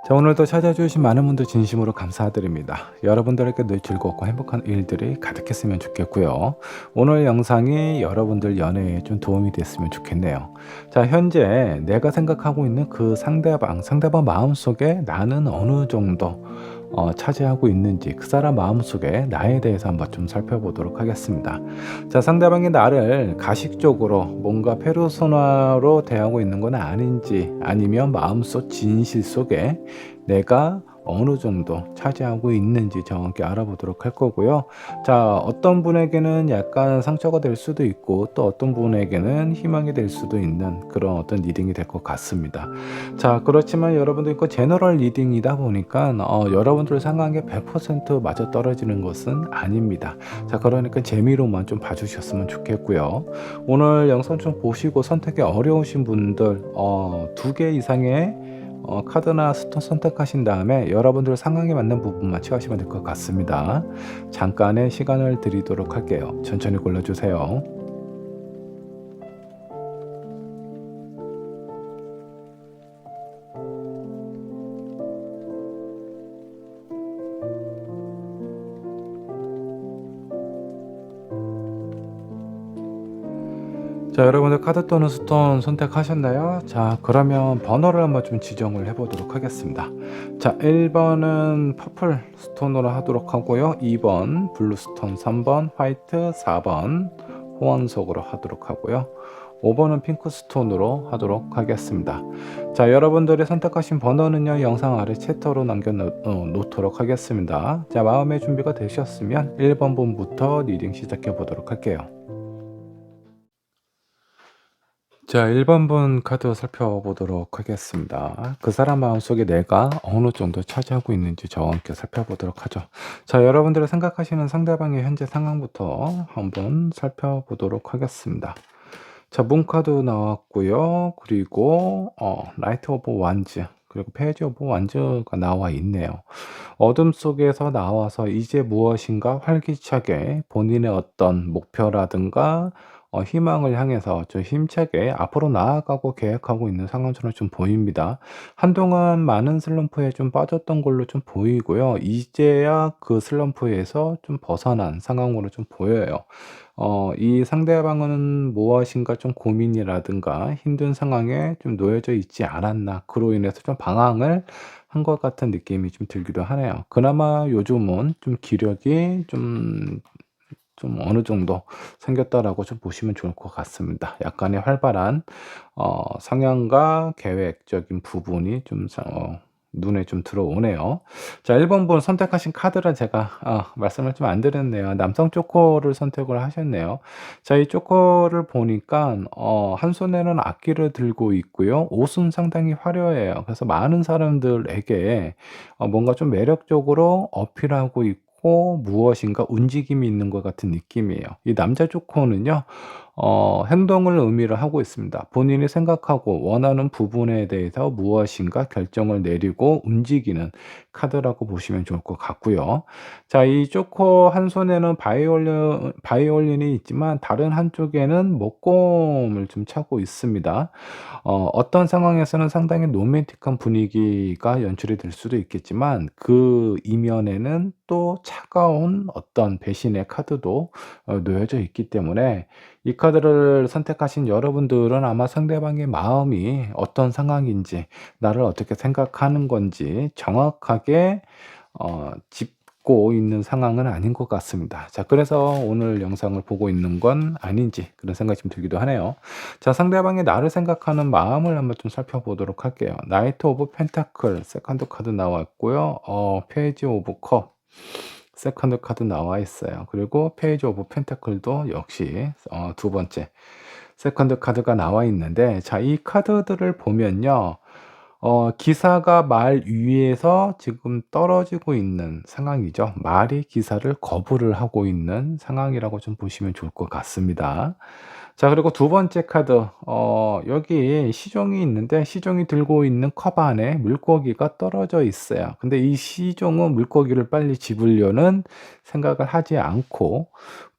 자, 오늘도 찾아주신 많은 분들 진심으로 감사드립니다. 여러분들에게 늘 즐겁고 행복한 일들이 가득했으면 좋겠고요. 오늘 영상이 여러분들 연애에 좀 도움이 됐으면 좋겠네요. 자, 현재 내가 생각하고 있는 그 상대방 마음속에 나는 어느 정도 차지하고 있는지, 그 사람 마음속에 나에 대해서 한번 좀 살펴보도록 하겠습니다. 자, 상대방이 나를 가식적으로 뭔가 페르소나로 대하고 있는 건 아닌지, 아니면 마음속 진실 속에 내가 어느 정도 차지하고 있는지 정확히 알아보도록 할 거고요. 자, 어떤 분에게는 약간 상처가 될 수도 있고, 또 어떤 분에게는 희망이 될 수도 있는 그런 어떤 리딩이 될 것 같습니다. 자, 그렇지만 여러분들 이거 제너럴 리딩이다 보니까 여러분들 상황에 100% 맞아 떨어지는 것은 아닙니다. 자, 그러니까 재미로만 좀 봐주셨으면 좋겠고요. 오늘 영상 좀 보시고 선택이 어려우신 분들 2개 이상의 카드나 스톤 선택하신 다음에 여러분들 상황에 맞는 부분만 취하시면 될 것 같습니다. 잠깐의 시간을 드리도록 할게요. 천천히 골라주세요. 자, 여러분들 카드 또는 스톤 선택하셨나요? 자, 그러면 번호를 한번 좀 지정을 해 보도록 하겠습니다. 자, 1번은 퍼플 스톤으로 하도록 하고요. 2번 블루 스톤, 3번 화이트, 4번 호원석으로 하도록 하고요. 5번은 핑크 스톤으로 하도록 하겠습니다. 자, 여러분들이 선택하신 번호는요, 영상 아래 채터로 남겨 놓도록 하겠습니다. 자, 마음의 준비가 되셨으면 1번 분부터 리딩 시작해 보도록 할게요. 자, 1번 분 카드 살펴보도록 하겠습니다. 그 사람 마음속에 내가 어느 정도 차지하고 있는지 정확히 살펴보도록 하죠. 자, 여러분들이 생각하시는 상대방의 현재 상황부터 한번 살펴보도록 하겠습니다. 자, 문 카드 나왔고요. 그리고 라이트 오브 완즈, 그리고 페이지 오브 완즈가 나와 있네요. 어둠 속에서 나와서 이제 무엇인가 활기차게 본인의 어떤 목표라든가 희망을 향해서 좀 힘차게 앞으로 나아가고 계획하고 있는 상황처럼 좀 보입니다. 한동안 많은 슬럼프에 좀 빠졌던 걸로 좀 보이고요. 이제야 그 슬럼프에서 좀 벗어난 상황으로 좀 보여요. 이 상대방은 무엇인가 좀 고민이라든가 힘든 상황에 좀 놓여져 있지 않았나, 그로 인해서 좀 방황을 한 것 같은 느낌이 좀 들기도 하네요. 그나마 요즘은 좀 기력이 좀 어느 정도 생겼다라고 좀 보시면 좋을 것 같습니다. 약간의 활발한 성향과 계획적인 부분이 좀 눈에 좀 들어오네요. 자, 1번 분 선택하신 카드를 제가 말씀을 좀 안 드렸네요. 남성 쪼코를 선택을 하셨네요. 자, 이 쪼코를 보니까 한 손에는 악기를 들고 있고요. 옷은 상당히 화려해요. 그래서 많은 사람들에게 뭔가 좀 매력적으로 어필하고 있고 무엇인가 움직임이 있는 것 같은 느낌이에요. 이 남자 쪼코는요, 행동을 의미를 하고 있습니다. 본인이 생각하고 원하는 부분에 대해서 무엇인가 결정을 내리고 움직이는 카드라고 보시면 좋을 것 같고요. 자, 이 쪼코 한 손에는 바이올린이 있지만 다른 한쪽에는 목공을 좀 차고 있습니다. 어떤 상황에서는 상당히 로맨틱한 분위기가 연출이 될 수도 있겠지만 그 이면에는 또 차가운 어떤 배신의 카드도 놓여져 있기 때문에 이 카드를 선택하신 여러분들은 아마 상대방의 마음이 어떤 상황인지, 나를 어떻게 생각하는 건지 정확하게 짚고 있는 상황은 아닌 것 같습니다. 자, 그래서 오늘 영상을 보고 있는 건 아닌지 그런 생각이 좀 들기도 하네요. 자, 상대방이 나를 생각하는 마음을 한번 좀 살펴보도록 할게요. 나이트 오브 펜타클 세컨드 카드 나왔고요. 페이지 오브 컵 세컨드 카드 나와 있어요. 그리고 페이지 오브 펜타클도 역시 두 번째 세컨드 카드가 나와 있는데, 자, 이 카드들을 보면요. 기사가 말 위에서 지금 떨어지고 있는 상황이죠. 말이 기사를 거부를 하고 있는 상황이라고 좀 보시면 좋을 것 같습니다. 자, 그리고 두 번째 카드, 여기 시종이 있는데 시종이 들고 있는 컵 안에 물고기가 떨어져 있어요. 근데 이 시종은 물고기를 빨리 집으려는 생각을 하지 않고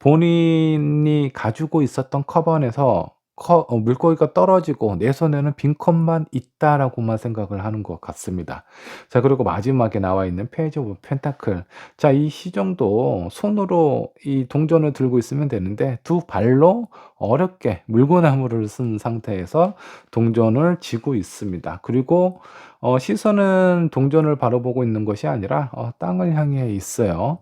본인이 가지고 있었던 컵 안에서 물고기가 떨어지고 내 손에는 빈 컵만 있다라고만 생각을 하는 것 같습니다. 자, 그리고 마지막에 나와 있는 페이지 오브 펜타클. 자, 이 시정도 손으로 이 동전을 들고 있으면 되는데 두 발로 어렵게 물구나무를 쓴 상태에서 동전을 쥐고 있습니다. 그리고 시선은 동전을 바라보고 있는 것이 아니라 땅을 향해 있어요.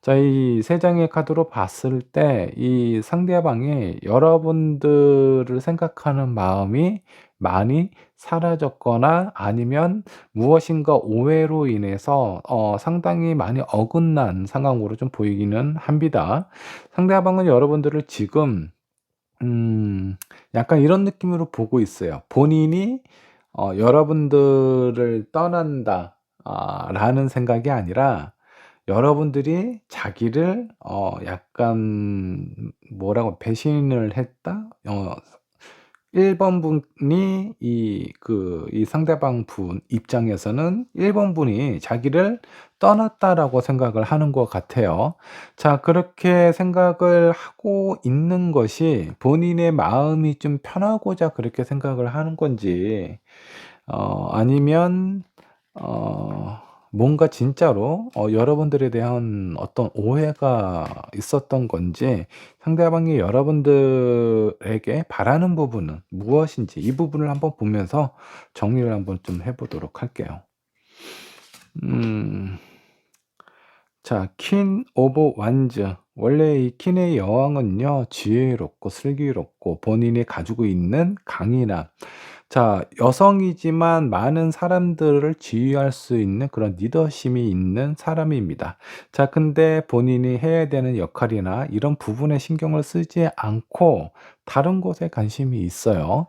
자, 이 세 장의 카드로 봤을 때 이 상대방이 여러분들을 생각하는 마음이 많이 사라졌거나 아니면 무엇인가 오해로 인해서 상당히 많이 어긋난 상황으로 좀 보이기는 합니다. 상대방은 여러분들을 지금 약간 이런 느낌으로 보고 있어요. 본인이 '여러분들을 떠난다.' 라는 생각이 아니라 여러분들이 자기를 약간 뭐라고 배신을 했다? 1번 분이 이 상대방 분 입장에서는 1번 분이 자기를 떠났다라고 생각을 하는 것 같아요. 자, 그렇게 생각을 하고 있는 것이 본인의 마음이 좀 편하고자 그렇게 생각을 하는 건지 아니면 뭔가 진짜로 여러분들에 대한 어떤 오해가 있었던 건지, 상대방이 여러분들에게 바라는 부분은 무엇인지 이 부분을 한번 보면서 정리를 한번 좀 해 보도록 할게요. 음. 자, 퀸 오브 완즈. 원래 이 퀸의 여왕은요, 지혜롭고 슬기롭고 본인이 가지고 있는 강인함. 자, 여성이지만 많은 사람들을 지휘할 수 있는 그런 리더십이 있는 사람입니다. 자, 근데 본인이 해야 되는 역할이나 이런 부분에 신경을 쓰지 않고 다른 곳에 관심이 있어요.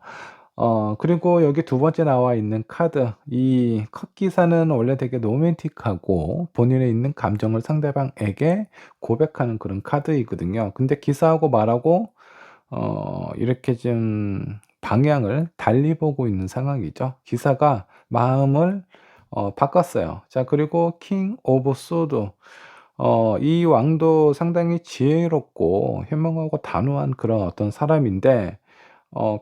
그리고 여기 두 번째 나와 있는 카드, 이 컷 기사는 원래 되게 로맨틱하고 본인의 있는 감정을 상대방에게 고백하는 그런 카드이거든요. 근데 기사하고 말하고 이렇게 좀 방향을 달리 보고 있는 상황이죠. 기사가 마음을 바꿨어요. 자, 그리고 킹 오브 소드. 이 왕도 상당히 지혜롭고 현명하고 단호한 그런 어떤 사람인데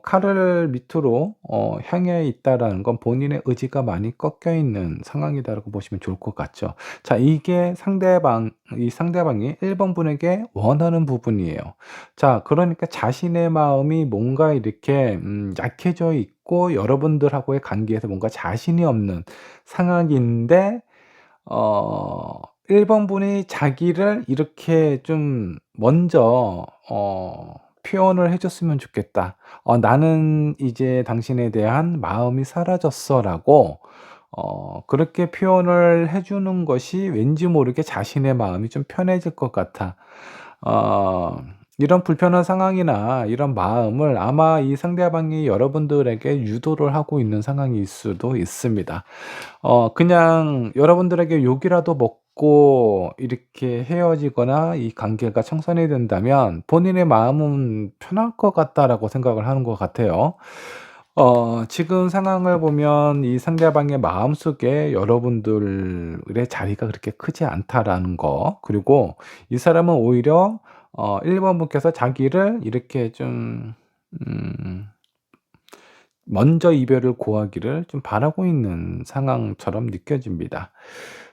칼을 밑으로 향해 있다라는 건 본인의 의지가 많이 꺾여 있는 상황이다라고 보시면 좋을 것 같죠. 자, 이게 이 상대방이 1번 분에게 원하는 부분이에요. 자, 그러니까 자신의 마음이 뭔가 이렇게 약해져 있고 여러분들하고의 관계에서 뭔가 자신이 없는 상황인데, 어 1번 분이 자기를 이렇게 좀 먼저 표현을 해 줬으면 좋겠다. "나는 이제 당신에 대한 마음이 사라졌어."라고 그렇게 표현을 해 주는 것이 왠지 모르게 자신의 마음이 좀 편해질 것 같아. 어 이런 불편한 상황이나 이런 마음을 아마 이 상대방이 여러분들에게 유도를 하고 있는 상황일 수도 있습니다. 그냥 여러분들에게 욕이라도 먹고 이렇게 헤어지거나 이 관계가 청산이 된다면 본인의 마음은 편할 것 같다라고 생각을 하는 것 같아요. 지금 상황을 보면 이 상대방의 마음속에 여러분들의 자리가 그렇게 크지 않다라는 거, 그리고 이 사람은 오히려 1번 분께서 자기를 이렇게 좀 음 먼저 이별을 고하기를 좀 바라고 있는 상황처럼 느껴집니다.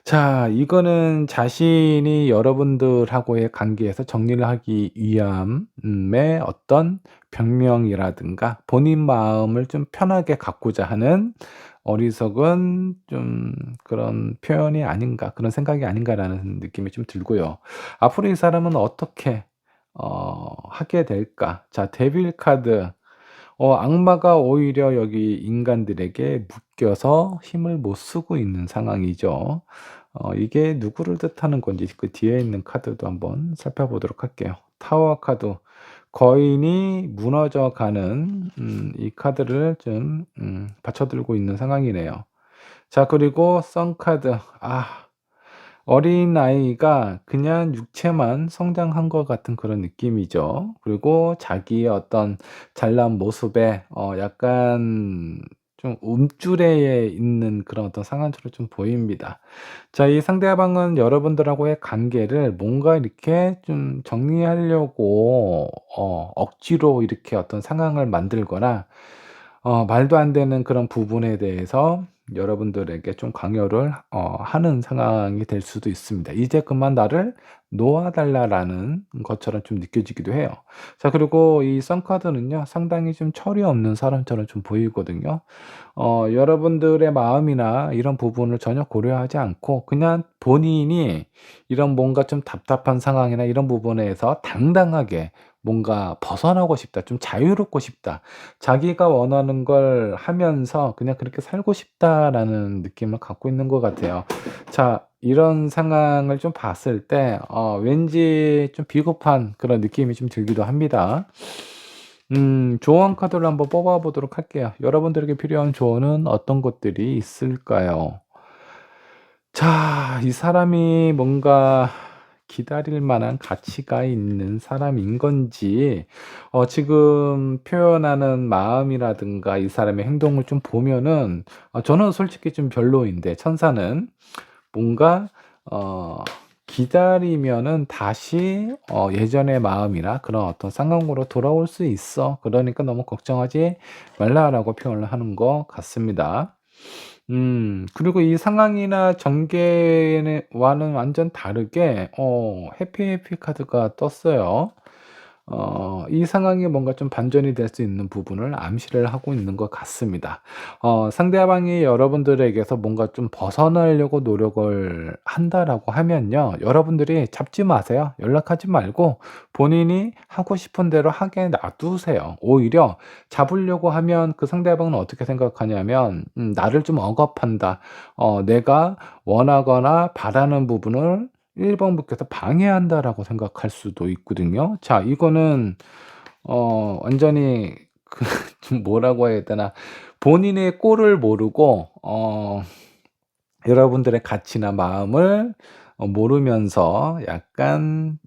자, 이거는 자신이 여러분들하고의 관계에서 정리를 하기 위함의 어떤 변명이라든가 본인 마음을 좀 편하게 갖고자 하는 어리석은 좀 그런 표현이 아닌가, 그런 생각이 아닌가라는 느낌이 좀 들고요. 앞으로 이 사람은 어떻게 하게 될까? 자, 데빌 카드. 악마가 오히려 여기 인간들에게 묶여서 힘을 못 쓰고 있는 상황이죠. 이게 누구를 뜻하는 건지 그 뒤에 있는 카드도 한번 살펴보도록 할게요. 타워 카드. 거인이 무너져 가는 이 카드를 좀 받쳐들고 있는 상황이네요. 자, 그리고 선 카드. 어린아이가 그냥 육체만 성장한 것 같은 그런 느낌이죠. 그리고 자기의 어떤 잘난 모습에 약간 좀 움츠레에 있는 그런 어떤 상황처럼 좀 보입니다. 자, 이 상대방은 여러분들하고의 관계를 뭔가 이렇게 좀 정리하려고 억지로 이렇게 어떤 상황을 만들거나 말도 안 되는 그런 부분에 대해서 여러분들에게 좀 강요를 하는 상황이 될 수도 있습니다. "이제 그만 나를 놓아 달라."라는 것처럼 좀 느껴지기도 해요. 자, 그리고 이 썬카드는요, 상당히 좀 철이 없는 사람처럼 좀 보이거든요. 여러분들의 마음이나 이런 부분을 전혀 고려하지 않고 그냥 본인이 이런 뭔가 좀 답답한 상황이나 이런 부분에서 당당하게 뭔가 '벗어나고 싶다. 좀 자유롭고 싶다. 자기가 원하는 걸 하면서 그냥 그렇게 살고 싶다.'라는 느낌을 갖고 있는 것 같아요. 자, 이런 상황을 좀 봤을 때 왠지 좀 비겁한 그런 느낌이 좀 들기도 합니다. 조언 카드를 한번 뽑아 보도록 할게요. 여러분들에게 필요한 조언은 어떤 것들이 있을까요? 자, 이 사람이 뭔가 기다릴 만한 가치가 있는 사람인 건지 지금 표현하는 마음이라든가 이 사람의 행동을 좀 보면은 저는 솔직히 좀 별로인데, 천사는 뭔가 어 기다리면은 다시 예전의 마음이나 그런 어떤 상황으로 돌아올 수 있어. 그러니까 너무 걱정하지 말라."라고 표현을 하는 것 같습니다. 그리고 이 상황이나 전개와는 완전 다르게 해피 카드가 떴어요. 이 상황이 뭔가 좀 반전이 될 수 있는 부분을 암시를 하고 있는 것 같습니다. 상대방이 여러분들에게서 뭔가 좀 벗어나려고 노력을 한다라고 하면요, 여러분들이 잡지 마세요. 연락하지 말고 본인이 하고 싶은 대로 하게 놔두세요. 오히려 잡으려고 하면 그 상대방은 어떻게 생각하냐면 '나를 좀 억압한다. 내가 원하거나 바라는 부분을 1 번부께서 방해한다.'라고 생각할 수도 있거든요. 자, 이거는 완전히 그 좀 뭐라고 해야 되나, 본인의 꼴을 모르고 여러분들의 가치나 마음을 모르면서 약간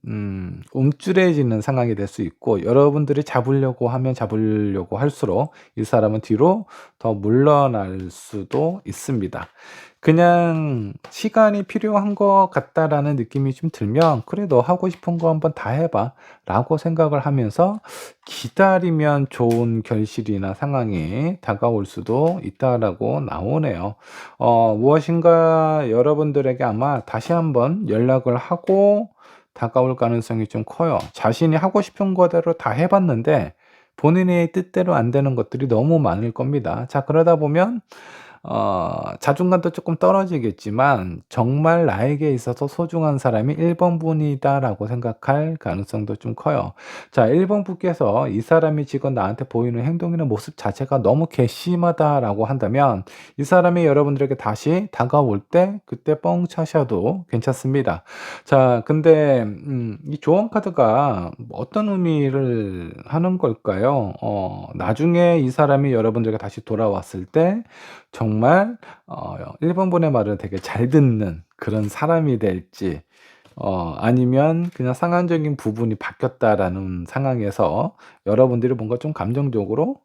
움츠려지는 상황이 될 수 있고, 여러분들이 잡으려고 하면 잡으려고 할수록 이 사람은 뒤로 더 물러날 수도 있습니다. 그냥 '시간이 필요한 것 같다.'라는 느낌이 좀 들면 '그래, 너 하고 싶은 거 한번 다 해 봐.'라고 생각을 하면서 기다리면 좋은 결실이나 상황이 다가올 수도 있다라고 나오네요. 무엇인가 여러분들에게 아마 다시 한번 연락을 하고 다가올 가능성이 좀 커요. 자신이 하고 싶은 거대로 다 해 봤는데 본인의 뜻대로 안 되는 것들이 너무 많을 겁니다. 자, 그러다 보면 자존감도 쪼끔 떨어지겠지만 '정말 나에게 있어서 소중한 사람이 1 번분이다.'라고 생각할 가능성도 좀 커요. 자, 1 번분께서 '이 사람이 지금 나한테 보이는 행동이나 모습 자체가 너무 괘씸하다.'라고 한다면 이 사람이 여러분들에게 다시 다가올 때 그때 뻥 차셔도 괜찮습니다. 자, 근데 이 조언 카드가 어떤 의미를 하는 걸까요? 나중에 이 사람이 여러분들에게 다시 돌아왔을 때 정말 1 번분의 말을 되게 잘 듣는 그런 사람이 될지, 아니면 그냥 상황적인 부분이 바뀌었다라는 상황에서 여러분들이 뭔가 좀 감정적으로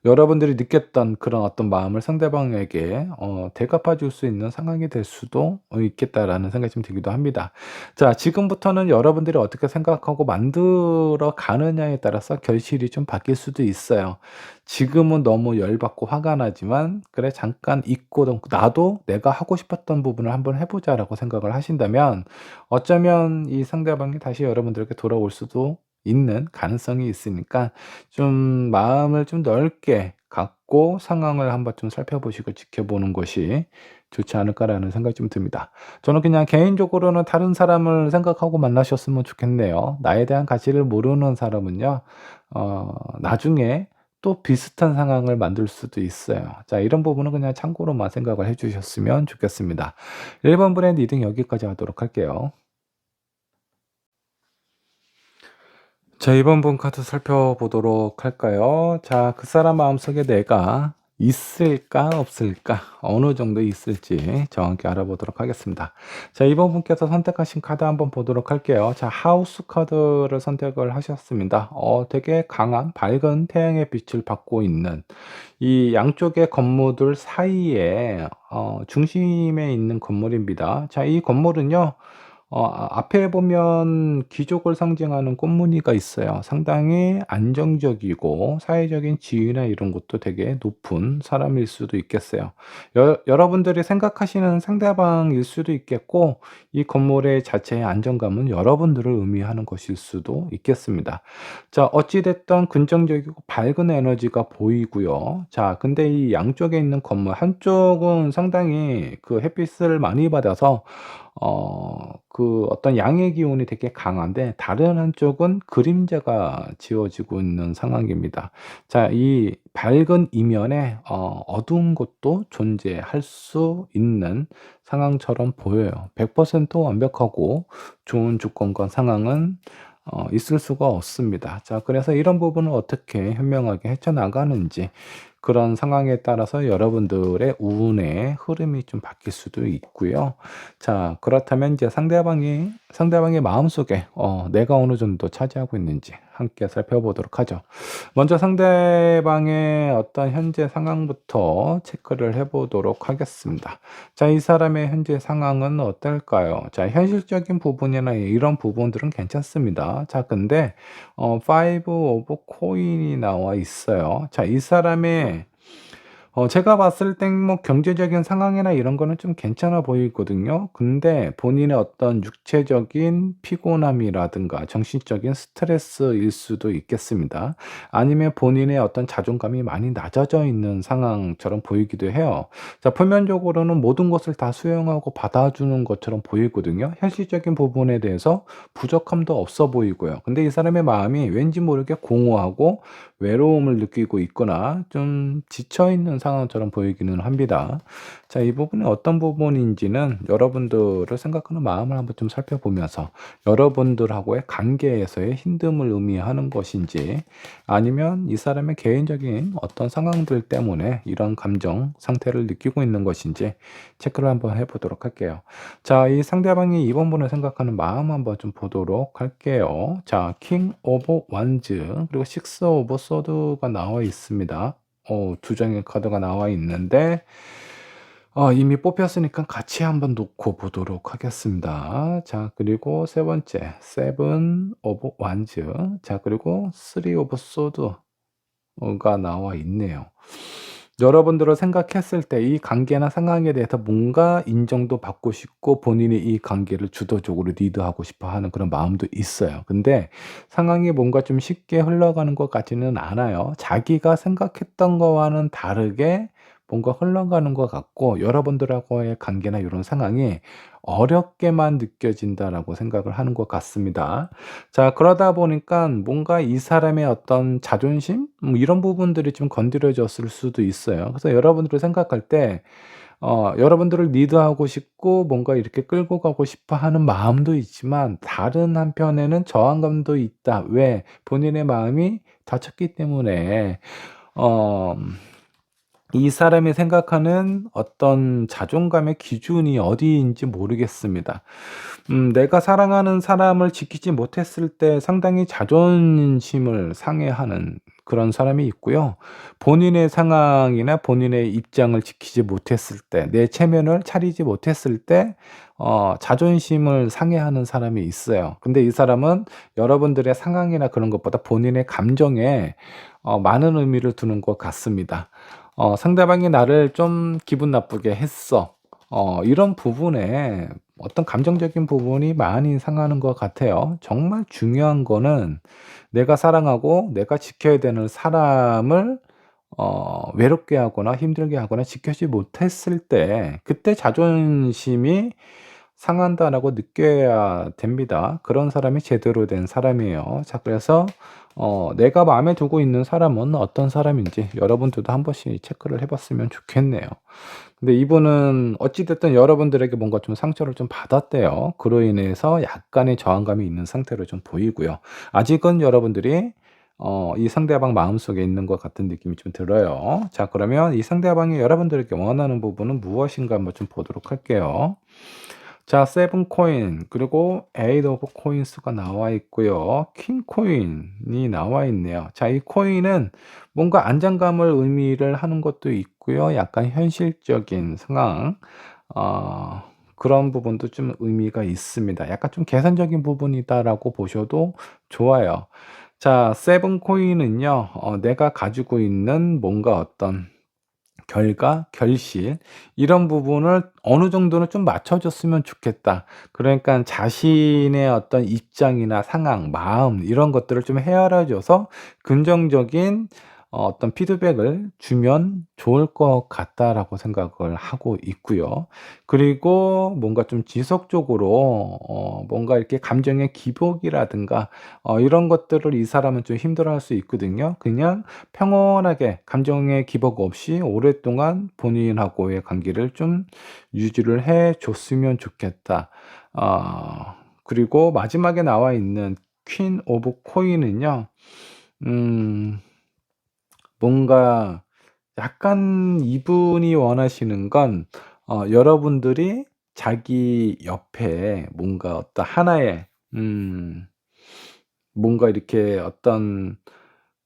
여러분들이 느꼈던 그런 어떤 마음을 상대방에게 대갚아 줄 수 있는 상황이 될 수도 있겠다라는 생각이 좀 들기도 합니다. 자, 지금부터는 여러분들이 어떻게 생각하고 만들어 가느냐에 따라서 결실이 좀 바뀔 수도 있어요. 지금은 너무 열받고 화가 나지만 '그래, 잠깐 잊고 나도 내가 하고 싶었던 부분을 한번 해 보자.'라고 생각을 하신다면 어쩌면 이 상대방이 다시 여러분들에게 돌아올 수도 있는 가능성이 있으니까 좀 마음을 좀 넓게 갖고 상황을 한번 좀 살펴보시고 지켜보는 것이 좋지 않을까라는 생각이 좀 듭니다. 저는 그냥 개인적으로는 다른 사람을 생각하고 만나셨으면 좋겠네요. 나에 대한 가치를 모르는 사람은요, 나중에 또 비슷한 상황을 만들 수도 있어요. 자, 이런 부분은 그냥 참고로만 생각을 해 주셨으면 좋겠습니다. 1번 분의 리딩 여기까지 하도록 할게요. 자, 이번 분 카드 살펴보도록 할까요? 자, 그 사람 마음속에 내가 있을까 없을까? 어느 정도 있을지 정확히 알아보도록 하겠습니다. 자, 이번 분께서 선택하신 카드 한번 보도록 할게요. 자, 하우스 카드를 선택을 하셨습니다. 되게 강한 밝은 태양의 빛을 받고 있는 이 양쪽의 건물들 사이에 중심에 있는 건물입니다. 자, 이 건물은요. 앞에 보면 귀족을 상징하는 꽃무늬가 있어요. 상당히 안정적이고 사회적인 지위나 이런 것도 되게 높은 사람일 수도 있겠어요. 여러분들이 생각하시는 상대방일 수도 있겠고, 이 건물의 자체의 안정감은 여러분들을 의미하는 것일 수도 있겠습니다. 자, 어찌됐든 긍정적이고 밝은 에너지가 보이고요. 자, 근데 이 양쪽에 있는 건물 한쪽은 상당히 그 햇빛을 많이 받아서 어떤 양의 기운이 되게 강한데, 다른 한쪽은 그림자가 지어지고 있는 상황입니다. 자, 이 밝은 이면에 어두운 곳도 존재할 수 있는 상황처럼 보여요. 100% 완벽하고 좋은 조건과 상황은 있을 수가 없습니다. 자, 그래서 이런 부분을 어떻게 현명하게 헤쳐나가는지, 그런 상황에 따라서 여러분들의 운의 흐름이 좀 바뀔 수도 있고요. 자, 그렇다면 이제 상대방의 마음속에 내가 어느 정도 차지하고 있는지 함께 살펴보도록 하죠. 먼저 상대방의 어떤 현재 상황부터 체크를 해 보도록 하겠습니다. 자, 이 사람의 현재 상황은 어떨까요? 자, 현실적인 부분이나 이런 부분들은 괜찮습니다. 자, 근데 파이브 오브 코인이 나와 있어요. 자, 이 사람의 제가 봤을 땐 뭐 경제적인 상황이나 이런 거는 좀 괜찮아 보이거든요. 근데 본인의 어떤 육체적인 피곤함이라든가 정신적인 스트레스일 수도 있겠습니다. 아니면 본인의 어떤 자존감이 많이 낮아져 있는 상황처럼 보이기도 해요. 자, 표면적으로는 모든 것을 다 수용하고 받아주는 것처럼 보이거든요. 현실적인 부분에 대해서 부족함도 없어 보이고요. 근데 이 사람의 마음이 왠지 모르게 공허하고 외로움을 느끼고 있거나 좀 지쳐 있는 상황처럼 보이기는 합니다. 자, 이 부분이 어떤 부분인지는 여러분들을 생각하는 마음을 한번 좀 살펴보면서, 여러분들하고의 관계에서의 힘듦을 의미하는 것인지, 아니면 이 사람의 개인적인 어떤 상황들 때문에 이런 감정 상태를 느끼고 있는 것인지 체크를 한번 해보도록 할게요. 자, 이 상대방이 이번 분을 생각하는 마음 한번 좀 보도록 할게요. 자, 킹 오브 완즈 그리고 식스 오브 소드가 나와 있습니다. 두 장의 카드가 나와 있는데, 이미 뽑혔으니까 같이 한번 놓고 보도록 하겠습니다. 자, 그리고 세 번째 세븐 오브 완즈, 자, 그리고 쓰리 오브 소드가 나와 있네요. 여러분들을 생각했을 때 이 관계나 상황에 대해서 뭔가 인정도 받고 싶고, 본인이 이 관계를 주도적으로 리드하고 싶어 하는 그런 마음도 있어요. 근데 상황이 뭔가 좀 쉽게 흘러가는 것 같지는 않아요. 자기가 생각했던 거와는 다르게 뭔가 흘러가는 것 같고, 여러분들하고의 관계나 이런 상황이 어렵게만 느껴진다라고 생각을 하는 것 같습니다. 자, 그러다 보니까 뭔가 이 사람의 어떤 자존심? 이런 부분들이 좀 건드려졌을 수도 있어요. 그래서 여러분들을 생각할 때 여러분들을 리드하고 싶고 뭔가 이렇게 끌고 가고 싶어 하는 마음도 있지만, 다른 한편에는 저항감도 있다. 왜? 본인의 마음이 다쳤기 때문에. 어 이 사람이 생각하는 어떤 자존감의 기준이 어디인지 모르겠습니다. 내가 사랑하는 사람을 지키지 못했을 때 상당히 자존심을 상해하는 그런 사람이 있고요. 본인의 상황이나 본인의 입장을 지키지 못했을 때, 내 체면을 차리지 못했을 때 자존심을 상해하는 사람이 있어요. 근데 이 사람은 여러분들의 상황이나 그런 것보다 본인의 감정에 많은 의미를 두는 것 같습니다. 상대방이 나를 좀 기분 나쁘게 했어. 이런 부분에 어떤 감정적인 부분이 많이 상하는 것 같아요. 정말 중요한 거는 내가 사랑하고 내가 지켜야 되는 사람을 외롭게 하거나 힘들게 하거나 지켜주지 못했을 때, 그때 자존심이 상한다라고 느껴야 됩니다. 그런 사람이 제대로 된 사람이에요. 자, 그래서 내가 마음에 두고 있는 사람은 어떤 사람인지 여러분들도 한 번씩 체크를 해 봤으면 좋겠네요. 근데 이분은 어찌 됐든 여러분들에게 뭔가 좀 상처를 좀 받았대요. 그로 인해서 약간의 저항감이 있는 상태로 좀 보이고요. 아직은 여러분들이 이 상대방 마음속에 있는 것 같은 느낌이 좀 들어요. 자, 그러면 이 상대방이 여러분들에게 원하는 부분은 무엇인가 한번 좀 보도록 할게요. 자, 세븐 코인 그리고 에잇 오브 코인스가 나와 있고요. 퀸 코인이 나와 있네요. 자, 이 코인은 뭔가 안정감을 의미를 하는 것도 있고요. 약간 현실적인 상황, 어, 그런 부분도 좀 의미가 있습니다. 약간 좀 계산적인 부분이다라고 보셔도 좋아요. 자, 세븐 코인은요, 내가 가지고 있는 뭔가 어떤 결과, 결실 이런 부분을 어느 정도는 좀 맞춰 줬으면 좋겠다. 그러니까 자신의 어떤 입장이나 상황, 마음 이런 것들을 좀 헤아려 줘서 긍정적인 어떤 피드백을 주면 좋을 것 같다라고 생각을 하고 있고요. 그리고 뭔가 좀 지속적으로 뭔가 이렇게 감정의 기복이라든가 이런 것들을 이 사람은 좀 힘들어할 수 있거든요. 그냥 평온하게 감정의 기복 없이 오랫동안 본인하고의 관계를 좀 유지를 해 줬으면 좋겠다. 그리고 마지막에 나와 있는 퀸 오브 코인은요. 음 뭔가 약간 이분이 원하시는 건 여러분들이 자기 옆에 뭔가 어떤 하나의 음 뭔가 이렇게 어떤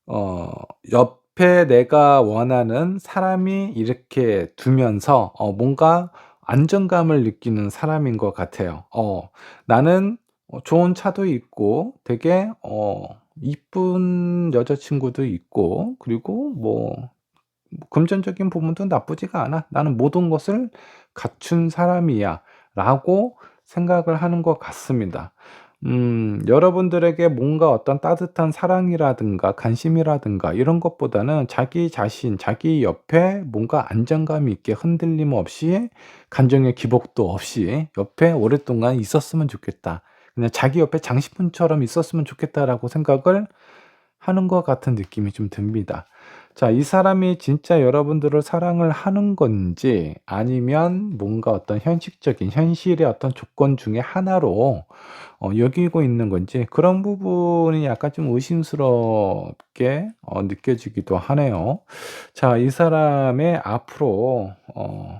어 옆에 내가 원하는 사람이 이렇게 두면서 뭔가 안정감을 느끼는 사람인 것 같아요. 나는 좋은 차도 있고 되게 이쁜 여자친구도 있고 그리고 뭐 금전적인 부분도 나쁘지가 않아. '나는 모든 것을 갖춘 사람이야.'라고 생각을 하는 것 같습니다. 여러분들에게 뭔가 어떤 따뜻한 사랑이라든가 관심이라든가 이런 것보다는 자기 자신, 자기 옆에 뭔가 안정감 있게 흔들림 없이 감정의 기복도 없이 옆에 오랫동안 있었으면 좋겠다. 그냥 자기 옆에 장식품처럼 있었으면 좋겠다라고 생각을 하는 것 같은 느낌이 좀 듭니다. 자, 이 사람이 진짜 여러분들을 사랑을 하는 건지 아니면 뭔가 어떤 현실적인 현실의 어떤 조건 중에 하나로 여기고 있는 건지 그런 부분이 약간 좀 의심스럽게 느껴지기도 하네요. 자, 이 사람의 앞으로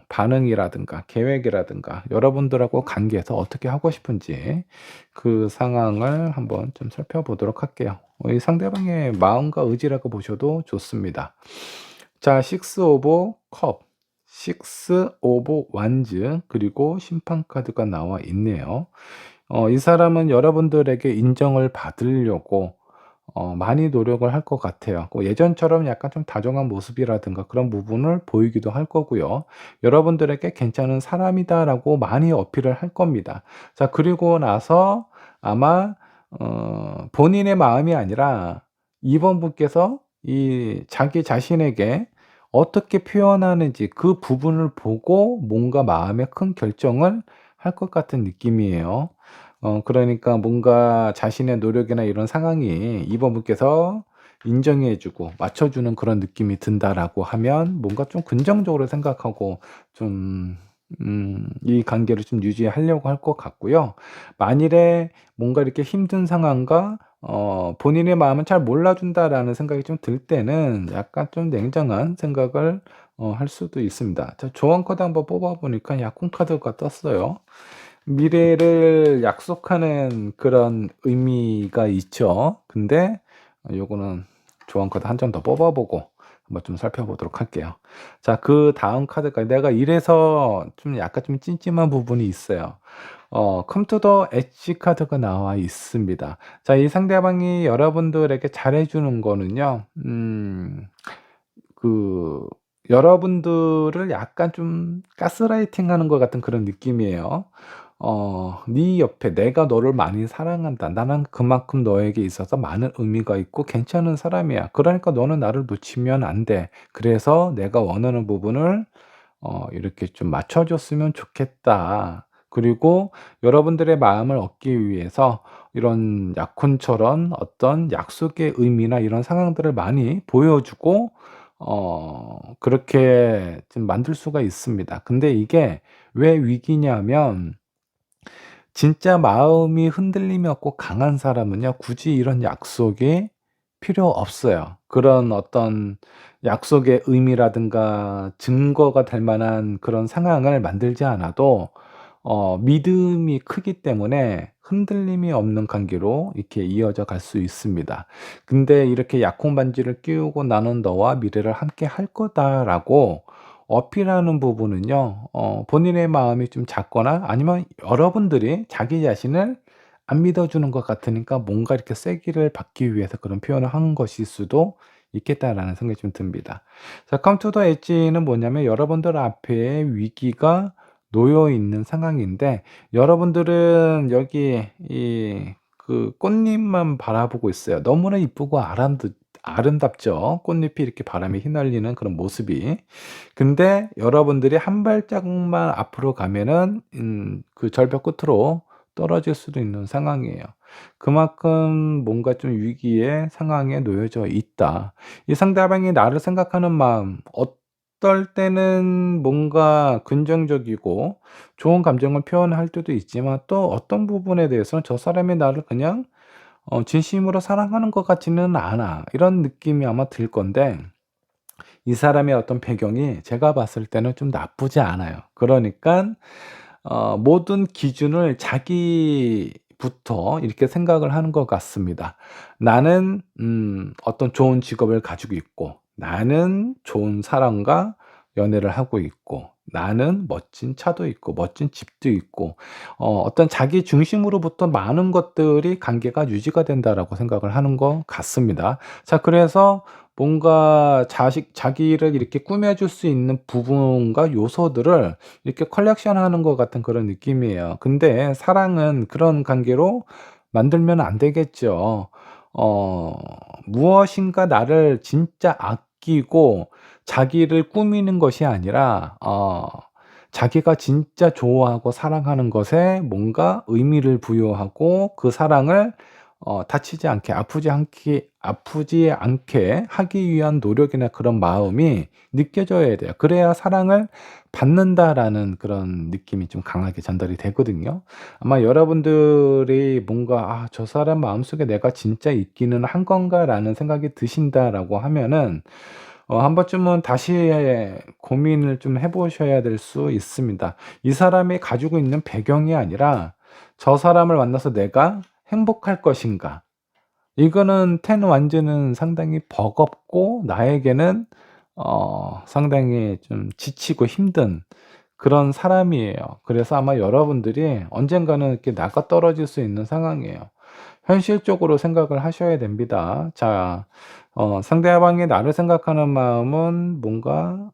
반응이라든가 계획이라든가 여러분들하고 관계에서 어떻게 하고 싶은지 그 상황을 한번 좀 살펴보도록 할게요. 이 상대방의 마음과 의지라고 보셔도 좋습니다. 자, 6 오브 컵, 6 오브 완즈 그리고 심판 카드가 나와 있네요. 이 사람은 여러분들에게 인정을 받으려고 많이 노력을 할 것 같아요. 예전처럼 약간 좀 다정한 모습이라든가 그런 부분을 보이기도 할 거고요. 여러분들에게 '괜찮은 사람이다.'라고 많이 어필을 할 겁니다. 자, 그리고 나서 아마 본인의 마음이 아니라 이번 분께서 이 자기 자신에게 어떻게 표현하는지 그 부분을 보고 뭔가 마음에 큰 결정을 할 것 같은 느낌이에요. 그러니까 뭔가 자신의 노력이나 이런 상황이 이번 분께서 인정해 주고 맞춰 주는 그런 느낌이 든다라고 하면 뭔가 좀 긍정적으로 생각하고 좀 이 관계를 좀 유지하려고 할 것 같고요. 만일에 뭔가 이렇게 힘든 상황과 본인의 마음을 잘 몰라 준다라는 생각이 좀 들 때는 약간 좀 냉정한 생각을 할 수도 있습니다. 자, 조언 카드 한번 뽑아 보니까 약혼 카드가 떴어요. 미래를 약속하는 그런 의미가 있죠. 근데 요거는 조언 카드 한 장 더 뽑아 보고 한번 좀 살펴보도록 할게요. 자, 그다음 카드가 내가 이래서 좀 약간 좀 찜찜한 부분이 있어요. come to the edge 카드가 나와 있습니다. 자, 이 상대방이 여러분들에게 잘해 주는 거는요. 그 여러분들을 약간 좀 가스라이팅하는 것 같은 그런 느낌이에요. "네 옆에 내가 너를 많이 사랑한다. 나는 그만큼 너에게 있어서 많은 의미가 있고 괜찮은 사람이야. 그러니까 너는 나를 놓치면 안 돼. 그래서 내가 원하는 부분을 이렇게 좀 맞춰 줬으면 좋겠다." 그리고 여러분들의 마음을 얻기 위해서 이런 약혼처럼 어떤 약속의 의미나 이런 상황들을 많이 보여주고 그렇게 좀 만들 수가 있습니다. 근데 이게 왜 위기냐면 진짜 마음이 흔들림이 없고 강한 사람은요, 굳이 이런 약속이 필요 없어요. 그런 어떤 약속의 의미라든가 증거가 될 만한 그런 상황을 만들지 않아도 믿음이 크기 때문에 흔들림이 없는 관계로 이렇게 이어져 갈 수 있습니다. 근데 이렇게 약혼 반지를 끼우고 "나는 너와 미래를 함께 할 거다."라고 어필하는 부분은요. 본인의 마음이 좀 작거나 아니면 여러분들이 자기 자신을 안 믿어주는 것 같으니까 뭔가 이렇게 세기를 받기 위해서 그런 표현을 한 것일 수도 있겠다라는 생각이 좀 듭니다. 자, come to the edge는 뭐냐면 여러분들 앞에 위기가 놓여 있는 상황인데 여러분들은 여기 그 꽃잎만 바라보고 있어요. 너무나 이쁘고 아름답죠. 꽃잎이 이렇게 바람에 휘날리는 그런 모습이. 근데 여러분들이 한 발짝만 앞으로 가면은 그 절벽 끝으로 떨어질 수도 있는 상황이에요. 그만큼 뭔가 좀 위기의 상황에 놓여져 있다. 이 상대방이 나를 생각하는 마음, 어떨 때는 뭔가 긍정적이고 좋은 감정을 표현할 때도 있지만 또 어떤 부분에 대해서는 '저 사람이 나를 그냥 진심으로 사랑하는 것 같지는 않아.' 이런 느낌이 아마 들 건데 이 사람의 어떤 배경이 제가 봤을 때는 좀 나쁘지 않아요. 그러니깐 모든 기준을 자기부터 이렇게 생각을 하는 것 같습니다. 나는 어떤 좋은 직업을 가지고 있고, 나는 좋은 사람과 연애를 하고 있고, 나는 멋진 차도 있고, 멋진 집도 있고, 어떤 자기 중심으로부터 많은 것들이 관계가 유지가 된다라고 생각을 하는 것 같습니다. 자, 그래서 뭔가 자기를 이렇게 꾸며줄 수 있는 부분과 요소들을 이렇게 컬렉션하는 것 같은 그런 느낌이에요. 근데 사랑은 그런 관계로 만들면 안 되겠죠. 어 무엇인가 나를 진짜 아끼고 자기를 꾸미는 것이 아니라 자기가 진짜 좋아하고 사랑하는 것에 뭔가 의미를 부여하고 그 사랑을 다치지 않게 아프지 않게 하기 위한 노력이나 그런 마음이 느껴져야 돼요. 그래야 사랑을 받는다라는 그런 느낌이 좀 강하게 전달이 되거든요. 아마 여러분들이 뭔가 '아 저 사람 마음속에 내가 진짜 있기는 한 건가?'라는 생각이 드신다라고 하면은 한 번쯤은 다시 고민을 좀 해 보셔야 될 수 있습니다. 이 사람이 가지고 있는 배경이 아니라 '저 사람을 만나서 내가 행복할 것인가?' 이거는 텐 완즈는 상당히 버겁고 나에게는 상당히 좀 지치고 힘든 그런 사람이에요. 그래서 아마 여러분들이 언젠가는 이렇게 나가떨어질 수 있는 상황이에요. 현실적으로 생각을 하셔야 됩니다. 자, 상대방이 나를 생각하는 마음은 뭔가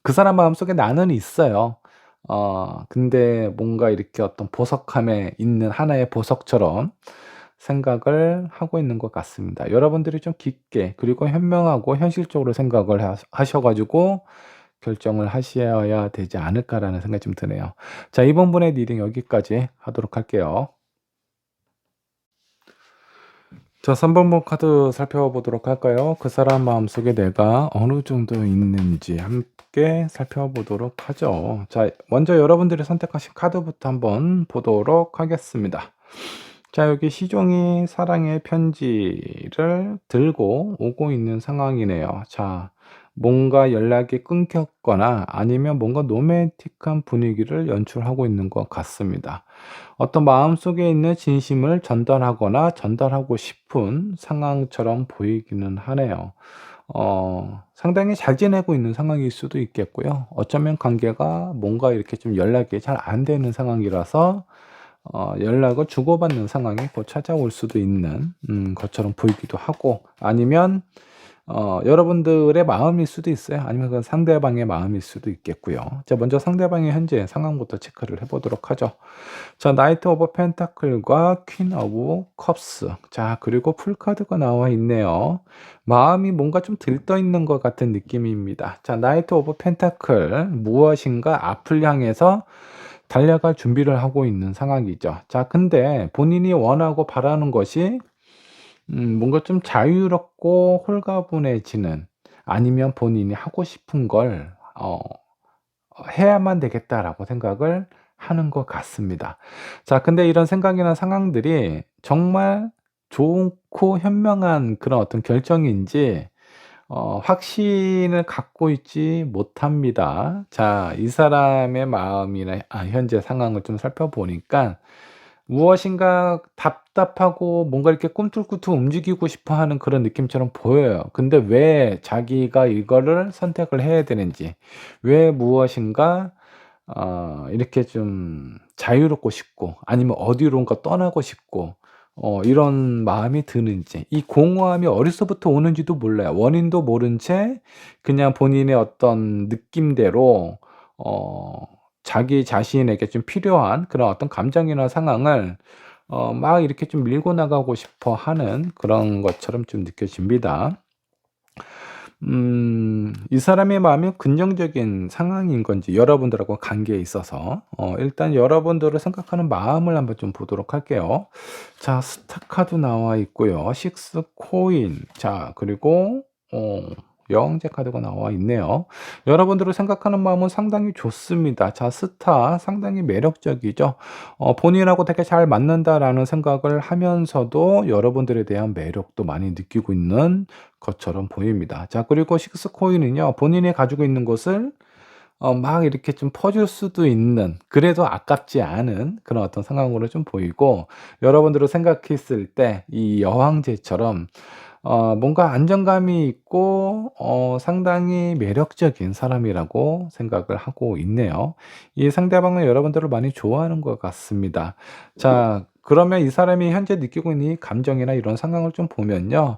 그 사람 마음속에 나는 있어요. 근데 뭔가 이렇게 어떤 보석함에 있는 하나의 보석처럼 생각을 하고 있는 것 같습니다. 여러분들이 좀 깊게 그리고 현명하고 현실적으로 생각을 하셔 가지고 결정을 하셔야 되지 않을까라는 생각이 좀 드네요. 자, 이번 분의 리딩 여기까지 하도록 할게요. 자, 3 번번 카드 살펴보도록 할까요? 그 사람 마음속에 내가 어느 정도 있는지 함께 살펴보도록 하죠. 자, 먼저 여러분들이 선택하신 카드부터 한번 보도록 하겠습니다. 자, 여기 시종이 사랑의 편지를 들고 오고 있는 상황이네요. 자, 뭔가 연락이 끊겼거나 아니면 뭔가 로맨틱한 분위기를 연출하고 있는 것 같습니다. 어떤 마음속에 있는 진심을 전달하거나 전달하고 싶은 상황처럼 보이기는 하네요. 상당히 잘 지내고 있는 상황일 수도 있겠고요. 어쩌면 관계가 뭔가 이렇게 좀 연락이 잘 안 되는 상황이라서 연락을 주고받는 상황이 곧 찾아올 수도 있는 것처럼 보이기도 하고 아니면 여러분들의 마음일 수도 있어요. 아니면 그 상대방의 마음일 수도 있겠고요. 자, 먼저 상대방의 현재 상황부터 체크를 해 보도록 하죠. 자, 나이트 오브 펜타클과 퀸 오브 컵스. 자, 그리고 풀 카드가 나와 있네요. 마음이 뭔가 좀 들떠 있는 것 같은 느낌입니다. 자, 나이트 오브 펜타클 무엇인가 앞을 향해서 달려갈 준비를 하고 있는 상황이죠. 자, 근데 본인이 원하고 바라는 것이 뭔가 좀 자유롭고 홀가분해지는 아니면 본인이 하고 싶은 걸 '해야만 되겠다.'라고 생각을 하는 것 같습니다. 자, 근데 이런 생각이나 상황들이 정말 좋고 현명한 그런 어떤 결정인지 확신을 갖고 있지 못합니다. 자, 이 사람의 마음이나 현재 상황을 좀 살펴보니까 무엇인가 답답하고 뭔가 이렇게 꿈틀꿈틀 움직이고 싶어 하는 그런 느낌처럼 보여요. 근데 왜 자기가 이거를 선택을 해야 되는지, 왜 무엇인가 이렇게 좀 자유롭고 싶고 아니면 어디론가 떠나고 싶고 이런 마음이 드는지, 이 공허함이 어디서부터 오는지도 몰라요. 원인도 모른 채 그냥 본인의 어떤 느낌대로 어 자기 자신에게 좀 필요한 그런 어떤 감정이나 상황을 막 이렇게 좀 밀고 나가고 싶어 하는 그런 것처럼 좀 느껴집니다. 이 사람의 마음이 긍정적인 상황인 건지 여러분들하고 관계에 있어서 일단 여러분들을 생각하는 마음을 한번 좀 보도록 할게요. 자, 스타 카드 나와 있고요. 식스 코인. 자, 그리고 여왕제 카드가 나와 있네요. 여러분들을 생각하는 마음은 상당히 좋습니다. 자, 스타 상당히 매력적이죠. 본인하고 되게 잘 맞는다라는 생각을 하면서도 여러분들에 대한 매력도 많이 느끼고 있는 것처럼 보입니다. 자, 그리고 식스 코인은요, 본인이 가지고 있는 것을 막 이렇게 좀 퍼줄 수도 있는, 그래도 아깝지 않은 그런 어떤 상황으로 좀 보이고, 여러분들을 생각했을 때 이 여왕제처럼 뭔가 안정감이 있고 상당히 매력적인 사람이라고 생각을 하고 있네요. 이 상대방은 여러분들을 많이 좋아하는 것 같습니다. 자, 그러면 이 사람이 현재 느끼고 있는 이 감정이나 이런 상황을 좀 보면요.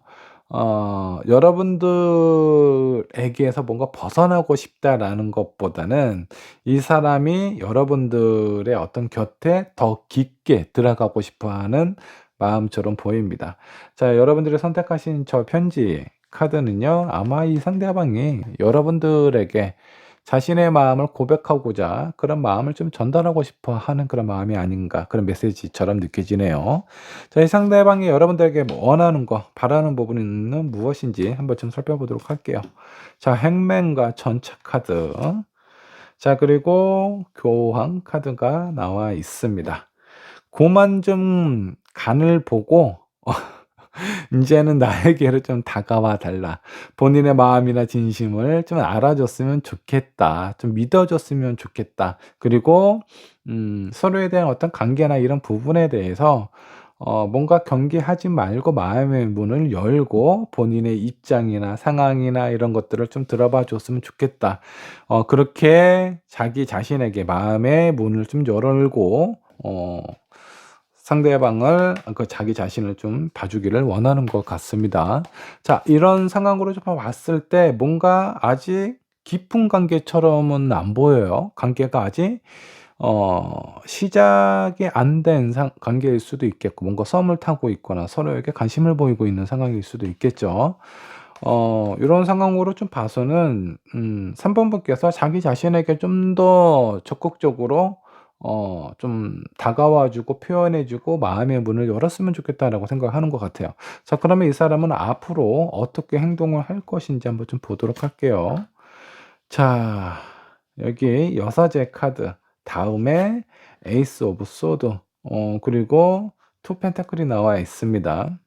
여러분들에게서 뭔가 벗어나고 싶다라는 것보다는 이 사람이 여러분들의 어떤 곁에 더 깊게 들어가고 싶어 하는 마음처럼 보입니다. 자, 여러분들이 선택하신 저 편지 카드는요, 아마 이 상대방이 여러분들에게 자신의 마음을 고백하고자 그런 마음을 좀 전달하고 싶어 하는 그런 마음이 아닌가, 그런 메시지처럼 느껴지네요. 자, 이 상대방이 여러분들에게 뭐 원하는 거, 바라는 부분은 무엇인지 한번 좀 살펴보도록 할게요. 자, 행맨과 전차 카드. 자, 그리고 교황 카드가 나와 있습니다. 고만 좀 간을 보고 인제는 나에게로 좀 다가와 달라. 본인의 마음이나 진심을 좀 알아줬으면 좋겠다. 좀 믿어줬으면 좋겠다. 그리고 서로에 대한 어떤 관계나 이런 부분에 대해서 뭔가 경계하지 말고 마음의 문을 열고 본인의 입장이나 상황이나 이런 것들을 좀 들어봐 줬으면 좋겠다. 그렇게 자기 자신에게 마음의 문을 좀 열고 상대방을 자기 자신을 좀 봐주기를 원하는 것 같습니다. 자, 이런 상황으로 좀 봤을 때 뭔가 아직 깊은 관계처럼은 안 보여요. 관계가 아직 시작이 안 된 관계일 수도 있겠고, 뭔가 썸을 타고 있거나 서로에게 관심을 보이고 있는 상황일 수도 있겠죠. 이런 상황으로 좀 봐서는 3 번분께서 자기 자신에게 좀 더 적극적으로 좀 다가와 주고 표현해 주고 마음의 문을 열었으면 좋겠다라고 생각하는 것 같아요. 자, 그러면 이 사람은 앞으로 어떻게 행동을 할 것인지 한번 좀 보도록 할게요. 자, 여기 여사제 카드, 다음에 에이스 오브 소드, 그리고 투 펜타클이 나와 있습니다.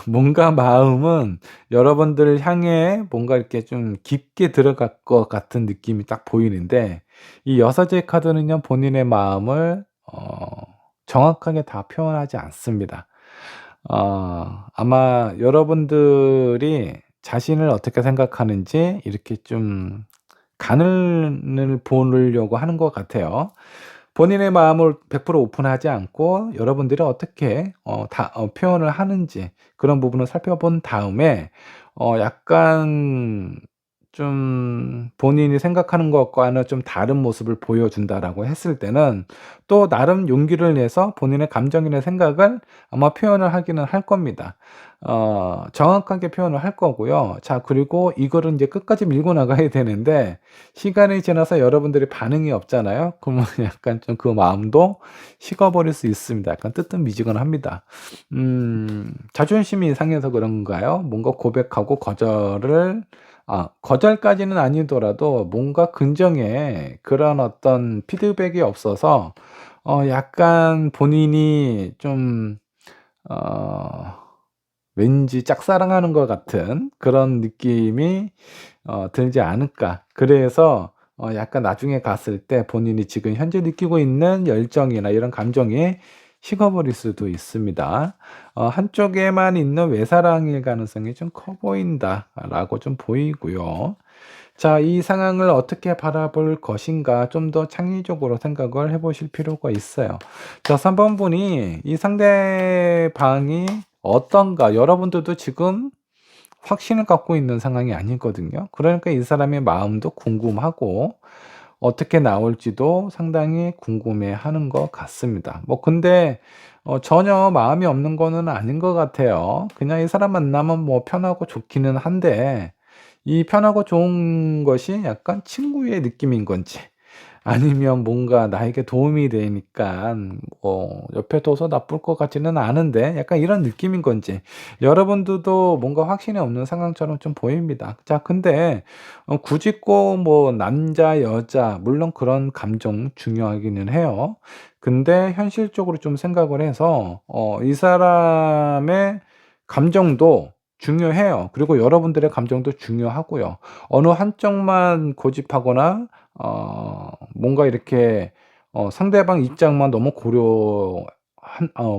뭔가 마음은 여러분들을 향해 뭔가 이렇게 좀 깊게 들어갈 것 같은 느낌이 딱 보이는데, 이 여사제 카드는요, 본인의 마음을 정확하게 다 표현하지 않습니다. 아마 여러분들이 자신을 어떻게 생각하는지 이렇게 좀 간을 보려고 하는 것 같아요. 본인의 마음을 100% 오픈하지 않고 여러분들이 어떻게 표현을 하는지 그런 부분을 살펴본 다음에 약간 좀 본인이 생각하는 것과는 좀 다른 모습을 보여준다라고 했을 때는 또 나름 용기를 내서 본인의 감정이나 생각을 아마 표현을 하기는 할 겁니다. 정확하게 표현을 할 거고요. 자, 그리고 이거를 인제 끝까지 밀고 나가야 되는데 시간이 지나서 여러분들이 반응이 없잖아요. 그러면 약간 좀 그 마음도 식어버릴 수 있습니다. 약간 뜨뜻미지근합니다. 자존심이 상해서 그런가요? 뭔가 고백하고 거절까지는 아니더라도 뭔가 긍정의 그런 어떤 피드백이 없어서 약간 본인이 좀 어 왠지 짝사랑하는 것 같은 그런 느낌이 들지 않을까. 그래서 약간 나중에 갔을 때 본인이 지금 현재 느끼고 있는 열정이나 이런 감정이 식어버릴 수도 있습니다. '한쪽에만 있는 외사랑일 가능성이 좀 커 보인다.'라고 좀 보이고요. 자, 이 상황을 어떻게 바라볼 것인가 좀 더 창의적으로 생각을 해 보실 필요가 있어요. 자, 3번 분이 이 상대방이 어떤가 여러분들도 지금 확신을 갖고 있는 상황이 아니거든요. 그러니까 이 사람의 마음도 궁금하고 어떻게 나올지도 상당히 궁금해하는 것 같습니다. 뭐 근데 전혀 마음이 없는 거는 아닌 것 같아요. 그냥 이 사람 만나면 뭐 편하고 좋기는 한데 이 편하고 좋은 것이 약간 친구의 느낌인 건지 아니면 뭔가 나에게 도움이 되니깐 옆에 둬서 나쁠 것 같지는 않은데 약간 이런 느낌인 건지 여러분들도 뭔가 확신이 없는 상황처럼 좀 보입니다. 자, 근데 굳이 꼭 뭐 남자, 여자 물론 그런 감정 중요하기는 해요. 근데 현실적으로 좀 생각을 해서 이 사람의 감정도 중요해요. 그리고 여러분들의 감정도 중요하고요. 어느 한쪽만 고집하거나 뭔가 이렇게 상대방 입장만 너무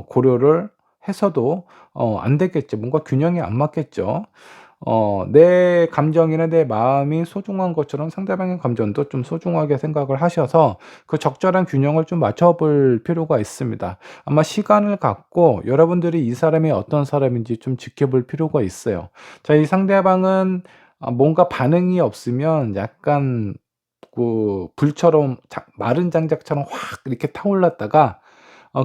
고려를 해서도 안 되겠죠. 뭔가 균형이 안 맞겠죠. 내 감정이나 내 마음이 소중한 것처럼 상대방의 감정도 좀 소중하게 생각을 하셔서 그 적절한 균형을 좀 맞춰 볼 필요가 있습니다. 아마 시간을 갖고 여러분들이 이 사람이 어떤 사람인지 좀 지켜볼 필요가 있어요. 자, 이 상대방은 뭔가 반응이 없으면 약간 불처럼 마른 장작처럼 확 이렇게 타올랐다가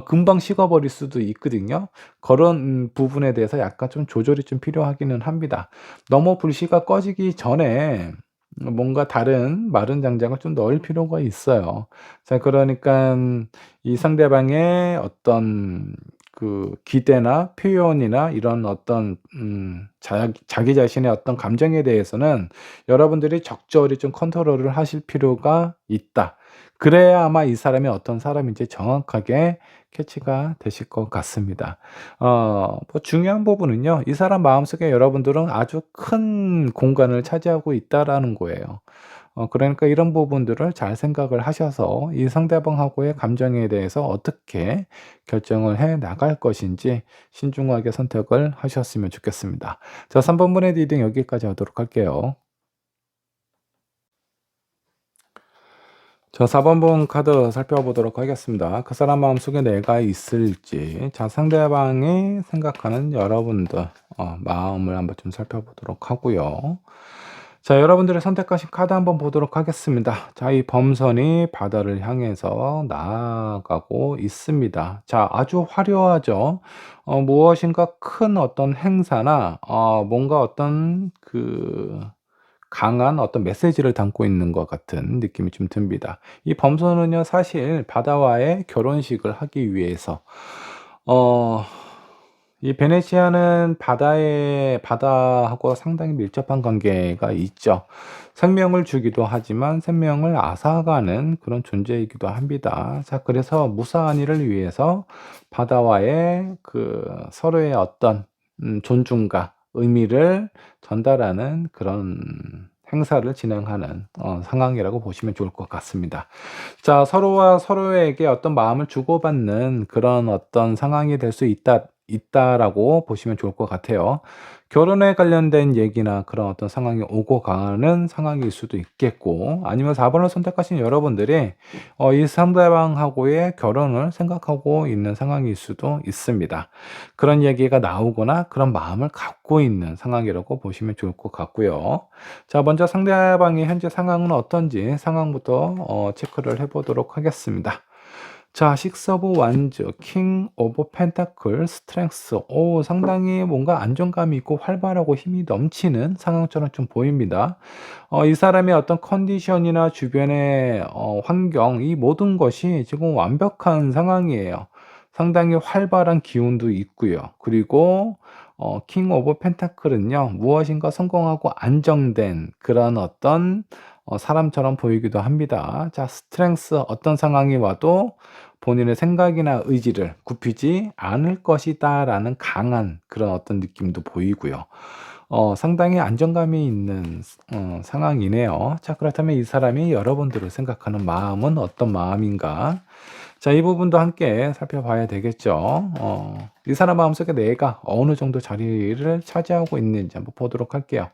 금방 식어버릴 수도 있거든요. 그런 부분에 대해서 약간 좀 조절이 좀 필요하기는 합니다. 너무 불씨가 꺼지기 전에 뭔가 다른 마른 장작을 좀 넣을 필요가 있어요. 자, 그러니깐 이 상대방의 어떤 기대나 표현이나 이런 어떤 자기 자신의 어떤 감정에 대해서는 여러분들이 적절히 좀 컨트롤을 하실 필요가 있다. 그래야 아마 이 사람이 어떤 사람인지 정확하게 캐치가 되실 것 같습니다. 뭐 중요한 부분은요. 이 사람 마음속에 여러분들은 아주 큰 공간을 차지하고 있다라는 거예요. 그러니까 이런 부분들을 잘 생각을 하셔서 이 상대방하고의 감정에 대해서 어떻게 결정을 해 나갈 것인지 신중하게 선택을 하셨으면 좋겠습니다. 자, 3 번분의 리딩 여기까지 하도록 할게요. 자, 4 번분 카드 살펴보도록 하겠습니다. 그 사람 마음속에 내가 있을지. 자, 상대방이 생각하는 여러분들 마음을 한번 좀 살펴보도록 하고요. 자, 여러분들의 선택하신 카드 한번 보도록 하겠습니다. 자, 이 범선이 바다를 향해서 나아가고 있습니다. 자, 아주 화려하죠. 무엇인가 큰 어떤 행사나 뭔가 어떤 강한 어떤 메시지를 담고 있는 것 같은 느낌이 좀 듭니다. 이 범선은요, 사실 바다와의 결혼식을 하기 위해서 어 이 베네치아는 바다하고 상당히 밀접한 관계가 있죠. 생명을 주기도 하지만 생명을 앗아가는 그런 존재이기도 합니다. 자, 그래서 무사한 일을 위해서 바다와의 서로의 어떤 존중과 의미를 전달하는 그런 행사를 진행하는 상황이라고 보시면 좋을 것 같습니다. 자, 서로와 서로에게 어떤 마음을 주고받는 그런 어떤 상황이 될 수 있다라고 보시면 좋을 것 같아요. 결혼에 관련된 얘기나 그런 어떤 상황이 오고 가는 상황일 수도 있겠고, 아니면 4 번을 선택하신 여러분들이 이 상대방하고의 결혼을 생각하고 있는 상황일 수도 있습니다. 그런 얘기가 나오거나 그런 마음을 갖고 있는 상황이라고 보시면 좋을 것 같고요. 자, 먼저 상대방의 현재 상황은 어떤지 상황부터 체크를 해 보도록 하겠습니다. 자, 식스 오브 완즈, 킹 오브 펜타클, 스트렝스. 상당히 뭔가 안정감이 있고 활발하고 힘이 넘치는 상황처럼 좀 보입니다. 이 사람의 어떤 컨디션이나 주변의 환경, 이 모든 것이 지금 완벽한 상황이에요. 상당히 활발한 기운도 있고요. 그리고 킹 오브 펜타클은요, 무엇인가 성공하고 안정된 그런 어떤 사람처럼 보이기도 합니다. 자, 스트렝스 어떤 상황이 와도 본인의 생각이나 의지를 굽히지 않을 것이다라는 강한 그런 어떤 느낌도 보이고요. 상당히 안정감이 있는 상황이네요. 자, 그렇다면 이 사람이 여러분들을 생각하는 마음은 어떤 마음인가? 자, 이 부분도 함께 살펴봐야 되겠죠. 이 사람 마음속에 내가 어느 정도 자리를 차지하고 있는지 한번 보도록 할게요.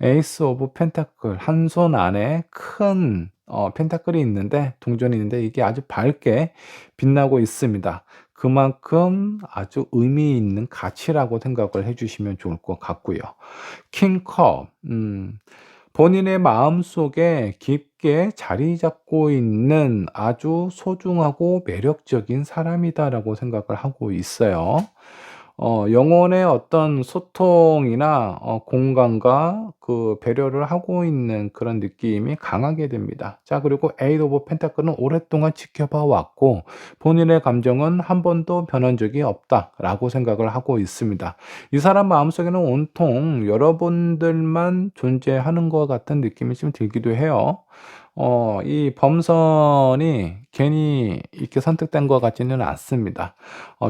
에이스 오브 펜타클, 한 손 안에 큰 펜타클이 있는데, 동전이 있는데 이게 아주 밝게 빛나고 있습니다. 그만큼 아주 의미 있는 가치라고 생각을 해주시면 좋을 것 같고요. 킹컵, 본인의 마음속에 깊게 자리 잡고 있는 아주 소중하고 매력적인 사람이다라고 생각을 하고 있어요. 영혼의 어떤 소통이나 공감과 그 배려를 하고 있는 그런 느낌이 강하게 됩니다. 자, 그리고 에이트 오브 펜타클은 오랫동안 지켜봐 왔고 본인의 감정은 한 번도 변한 적이 없다라고 생각을 하고 있습니다. 이 사람 마음속에는 온통 여러분들만 존재하는 것 같은 느낌이 좀 들기도 해요. 이 범선이 괜히 이렇게 선택된 것 같지는 않습니다.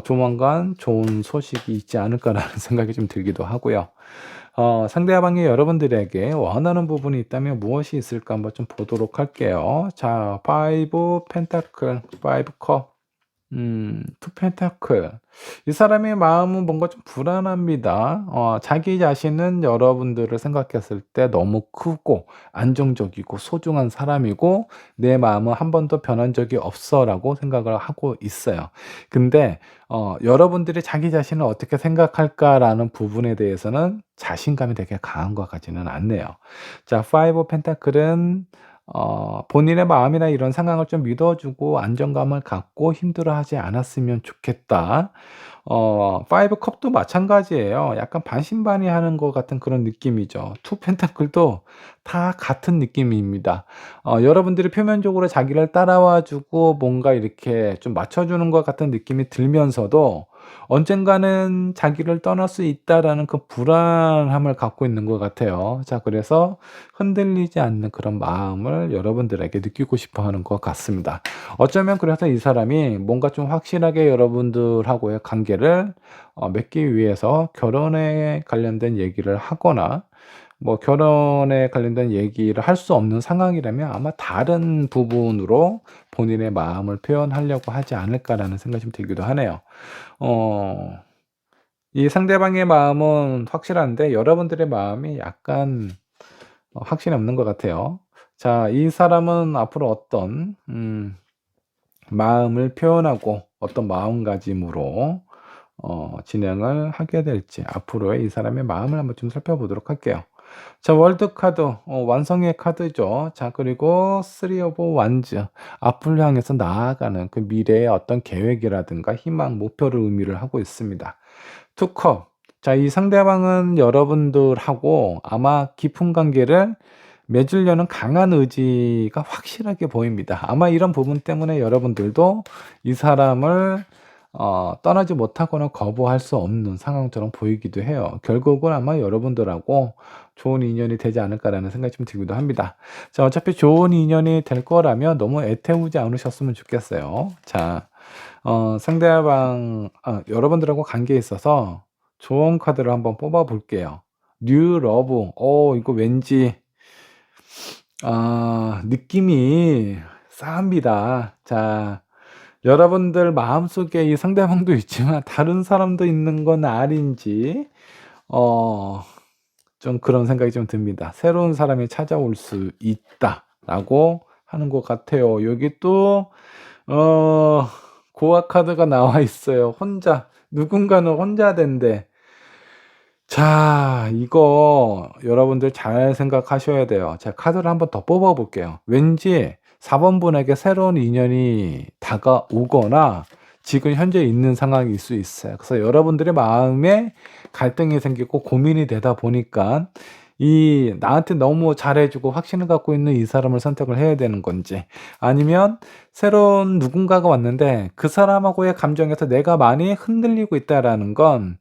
조만간 좋은 소식이 있지 않을까라는 생각이 좀 들기도 하고요. 상대방이 여러분들에게 원하는 부분이 있다면 무엇이 있을까 한번 좀 보도록 할게요. 자, 5 펜타클, 5 컵. 투 펜타클. 이 사람의 마음은 뭔가 좀 불안합니다. 자기 자신은 여러분들을 생각했을 때 너무 크고 안정적이고 소중한 사람이고 내 마음은 한 번도 변한 적이 없어라고 생각을 하고 있어요. 근데 여러분들이 자기 자신을 어떻게 생각할까라는 부분에 대해서는 자신감이 되게 강한 것 같지는 않네요. 자, 5 펜타클은 본인의 마음이나 이런 상황을 좀 믿어주고 안정감을 갖고 힘들어하지 않았으면 좋겠다. 5 컵도 마찬가지예요. 약간 반신반의하는 것 같은 그런 느낌이죠. 2 펜타클도 다 같은 느낌입니다. 여러분들이 표면적으로 자기를 따라와 주고 뭔가 이렇게 좀 맞춰주는 것 같은 느낌이 들면서도 언젠가는 자기를 떠날 수 있다라는 그 불안함을 갖고 있는 것 같아요. 자, 그래서 흔들리지 않는 그런 마음을 여러분들에게 느끼고 싶어 하는 것 같습니다. 어쩌면 그래서 이 사람이 뭔가 좀 확실하게 여러분들하고의 관계를 맺기 위해서 결혼에 관련된 얘기를 하거나 뭐 결혼에 관련된 얘기를 할 수 없는 상황이라면 아마 다른 부분으로 본인의 마음을 표현하려고 하지 않을까라는 생각이 좀 들기도 하네요. 어 이 상대방의 마음은 확실한데 여러분들의 마음이 약간 확신이 없는 것 같아요. 자, 이 사람은 앞으로 어떤 마음을 표현하고 어떤 마음가짐으로 진행을 하게 될지 앞으로의 이 사람의 마음을 한번 좀 살펴보도록 할게요. 자, 월드 카드, 완성의 카드죠. 자, 그리고 3 오브 완즈, 앞을 향해서 나아가는 그 미래의 어떤 계획이라든가 희망, 목표를 의미를 하고 있습니다. 투 컵, 자, 이 상대방은 여러분들하고 아마 깊은 관계를 맺으려는 강한 의지가 확실하게 보입니다. 아마 이런 부분 때문에 여러분들도 이 사람을 떠나지 못하거나 거부할 수 없는 상황처럼 보이기도 해요. 결국은 아마 여러분들하고 좋은 인연이 되지 않을까라는 생각이 좀 들기도 합니다. 자, 어차피 좋은 인연이 될 거라면 너무 애태우지 않으셨으면 좋겠어요. 자, 상대방, 여러분들하고 관계에 있어서 좋은 카드를 한번 뽑아 볼게요. 뉴 러브. 이거 왠지 느낌이 싸합니다. 자, 여러분들 마음속에 이 상대방도 있지만 다른 사람도 있는 건 아닌지 어 좀 그런 생각이 좀 듭니다. '새로운 사람이 찾아올 수 있다.'라고 하는 것 같아요. 여기 또 어 고아 카드가 나와 있어요. 혼자 누군가는 혼자 된대. 자, 이거 여러분들 잘 생각하셔야 돼요. 제가 카드를 한번 더 뽑아 볼게요. 왠지 4번 분에게 새로운 인연이 다가오거나 지금 현재 있는 상황일 수 있어요. 그래서 여러분들의 마음에 갈등이 생기고 고민이 되다 보니까 이 나한테 너무 잘해 주고 확신을 갖고 있는 이 사람을 선택을 해야 되는 건지, 아니면 새로운 누군가가 왔는데 그 사람하고의 감정에서 내가 많이 흔들리고 있다라는 건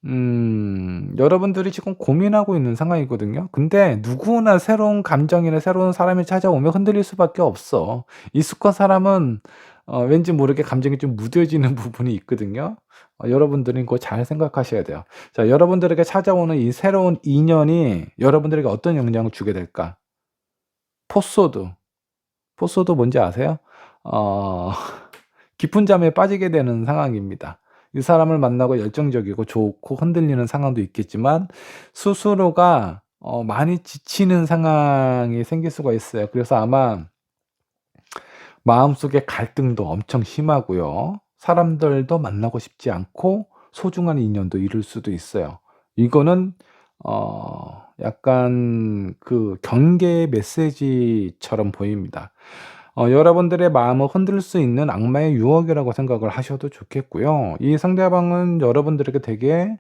여러분들이 지금 고민하고 있는 상황이거든요. 근데 누구나 새로운 감정이나 새로운 사람이 찾아오면 흔들릴 수밖에 없어. 익숙한 사람은 왠지 모르게 감정이 좀 무뎌지는 부분이 있거든요. 여러분들은 그거 잘 생각하셔야 돼요. 자, 여러분들에게 찾아오는 이 새로운 인연이 여러분들에게 어떤 영향을 주게 될까? 포소드. 포소드 뭔지 아세요? 어 깊은 잠에 빠지게 되는 상황입니다. 이 사람을 만나고 열정적이고 좋고 흔들리는 상황도 있겠지만 스스로가 많이 지치는 상황이 생길 수가 있어요. 그래서 아마 마음속에 갈등도 엄청 심하고요. 사람들도 만나고 싶지 않고 소중한 인연도 잃을 수도 있어요. 이거는 약간 그 경계의 메시지처럼 보입니다. 여러분들의 마음을 흔들 수 있는 악마의 유혹이라고 생각을 하셔도 좋겠고요. 이 상대방은 여러분들에게 되게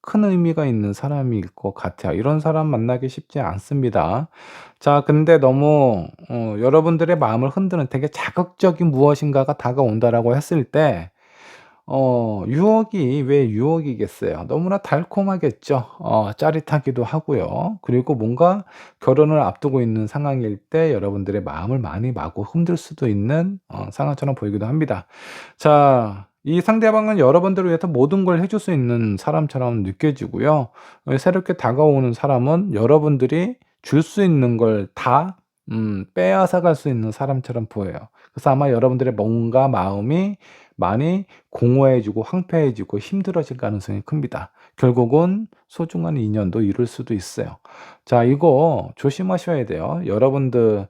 큰 의미가 있는 사람일 것 같아요. 이런 사람 만나기 쉽지 않습니다. 자, 근데 너무 여러분들의 마음을 흔드는 되게 자극적인 무엇인가가 다가온다라고 했을 때 유혹이 왜 유혹이겠어요. 너무나 달콤하겠죠. 짜릿하기도 하고요. 그리고 뭔가 결혼을 앞두고 있는 상황일 때 여러분들의 마음을 많이 마구 흔들 수도 있는 상황처럼 보이기도 합니다. 자, 이 상대방은 여러분들을 위해서 모든 걸 해줄 수 있는 사람처럼 느껴지고요. 새롭게 다가오는 사람은 여러분들이 줄 수 있는 걸 다 빼앗아 갈 수 있는 사람처럼 보여요. 그래서 아마 여러분들의 뭔가 마음이 많이 공허해지고 황폐해지고 힘들어질 가능성이 큽니다. 결국은 소중한 인연도 잃을 수도 있어요. 자, 이거 조심하셔야 돼요. 여러분들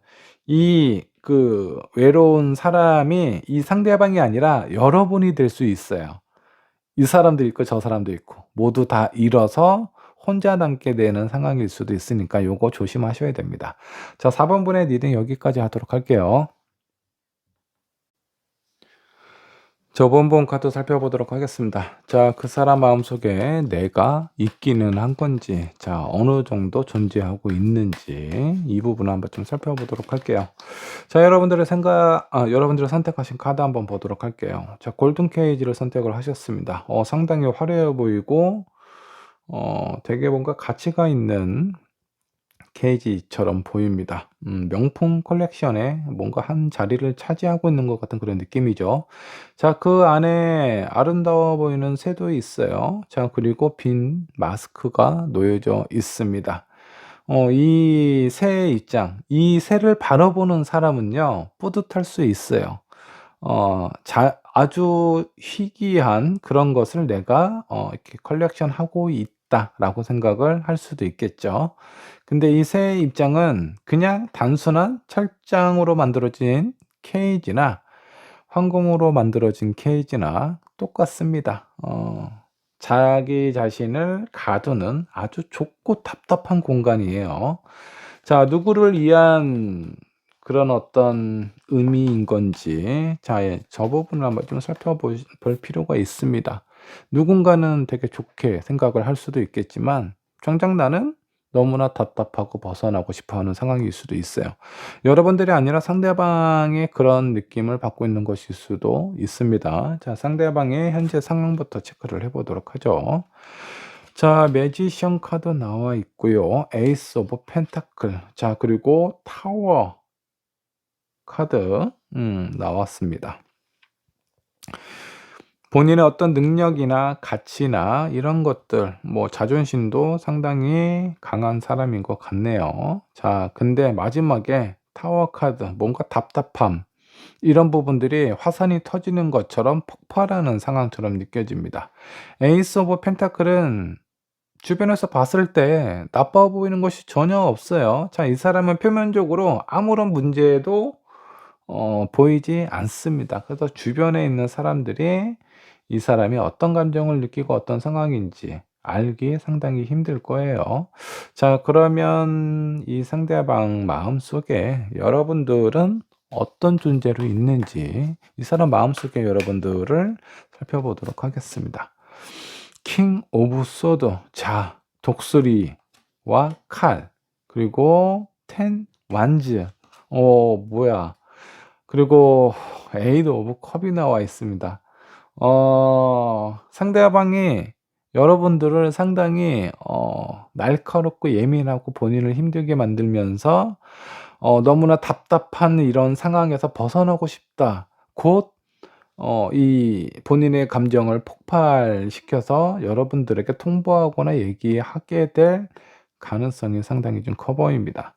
이 그 외로운 사람이 이 상대방이 아니라 여러분이 될 수 있어요. 이 사람도 있고 저 사람도 있고 모두 다 잃어서 혼자 남게 되는 상황일 수도 있으니까 요거 조심하셔야 됩니다. 자, 4번 분의 리딩 여기까지 하도록 할게요. 저번 본 카드 살펴보도록 하겠습니다. 자, 그 사람 마음속에 내가 있기는 한 건지, 자, 어느 정도 존재하고 있는지 이 부분을 한번 좀 살펴보도록 할게요. 자, 여러분들이 선택하신 카드 한번 보도록 할게요. 자, 골든 케이지를 선택을 하셨습니다. 상당히 화려해 보이고 되게 뭔가 가치가 있는 케이지처럼 보입니다. 명품 컬렉션에 뭔가 한 자리를 차지하고 있는 것 같은 그런 느낌이죠. 자, 그 안에 아름다워 보이는 새도 있어요. 자, 그리고 빈 마스크가 놓여져 있습니다. 이 새의 입장, 이 새를 바라보는 사람은요, 뿌듯할 수 있어요. 아주 희귀한 그런 것을 내가 이렇게 컬렉션하고 있다라고 생각을 할 수도 있겠죠. 근데 이 새의 입장은 그냥 단순한 철장으로 만들어진 케이지나 황금으로 만들어진 케이지나 똑같습니다. 자기 자신을 가두는 아주 좁고 답답한 공간이에요. 자, 누구를 위한 그런 어떤 의미인 건지, 자, 저 부분을 한번 좀 살펴볼 필요가 있습니다. 누군가는 되게 좋게 생각을 할 수도 있겠지만, 정작 나는 너무나 답답하고 벗어나고 싶어 하는 상황일 수도 있어요. 여러분들이 아니라 상대방의 그런 느낌을 받고 있는 것일 수도 있습니다. 자, 상대방의 현재 상황부터 체크를 해 보도록 하죠. 자, 매지션 카드 나와 있고요. 에이스 오브 펜타클. 자, 그리고 타워 카드 나왔습니다. 본인의 어떤 능력이나 가치나 이런 것들, 뭐 자존심도 상당히 강한 사람인 것 같네요. 자, 근데 마지막에 타워 카드, 뭔가 답답함, 이런 부분들이 화산이 터지는 것처럼 폭발하는 상황처럼 느껴집니다. 에이스 오브 펜타클은 주변에서 봤을 때 나빠 보이는 것이 전혀 없어요. 자, 이 사람은 표면적으로 아무런 문제도 보이지 않습니다. 그래서 주변에 있는 사람들이 이 사람이 어떤 감정을 느끼고 어떤 상황인지 알기 상당히 힘들 거예요. 자, 그러면 이 상대방 마음속에 여러분들은 어떤 존재로 있는지 이 사람 마음속에 여러분들을 살펴보도록 하겠습니다. 킹 오브 소드. 자, 독수리와 칼. 그리고 텐 완즈. 뭐야. 그리고 에이드 오브 컵이 나와 있습니다. 상대방이 여러분들을 상당히 날카롭고 예민하고 본인을 힘들게 만들면서 너무나 답답한 이런 상황에서 벗어나고 싶다. 곧 이 본인의 감정을 폭발시켜서 여러분들에게 통보하거나 얘기하게 될 가능성이 상당히 좀 커 보입니다.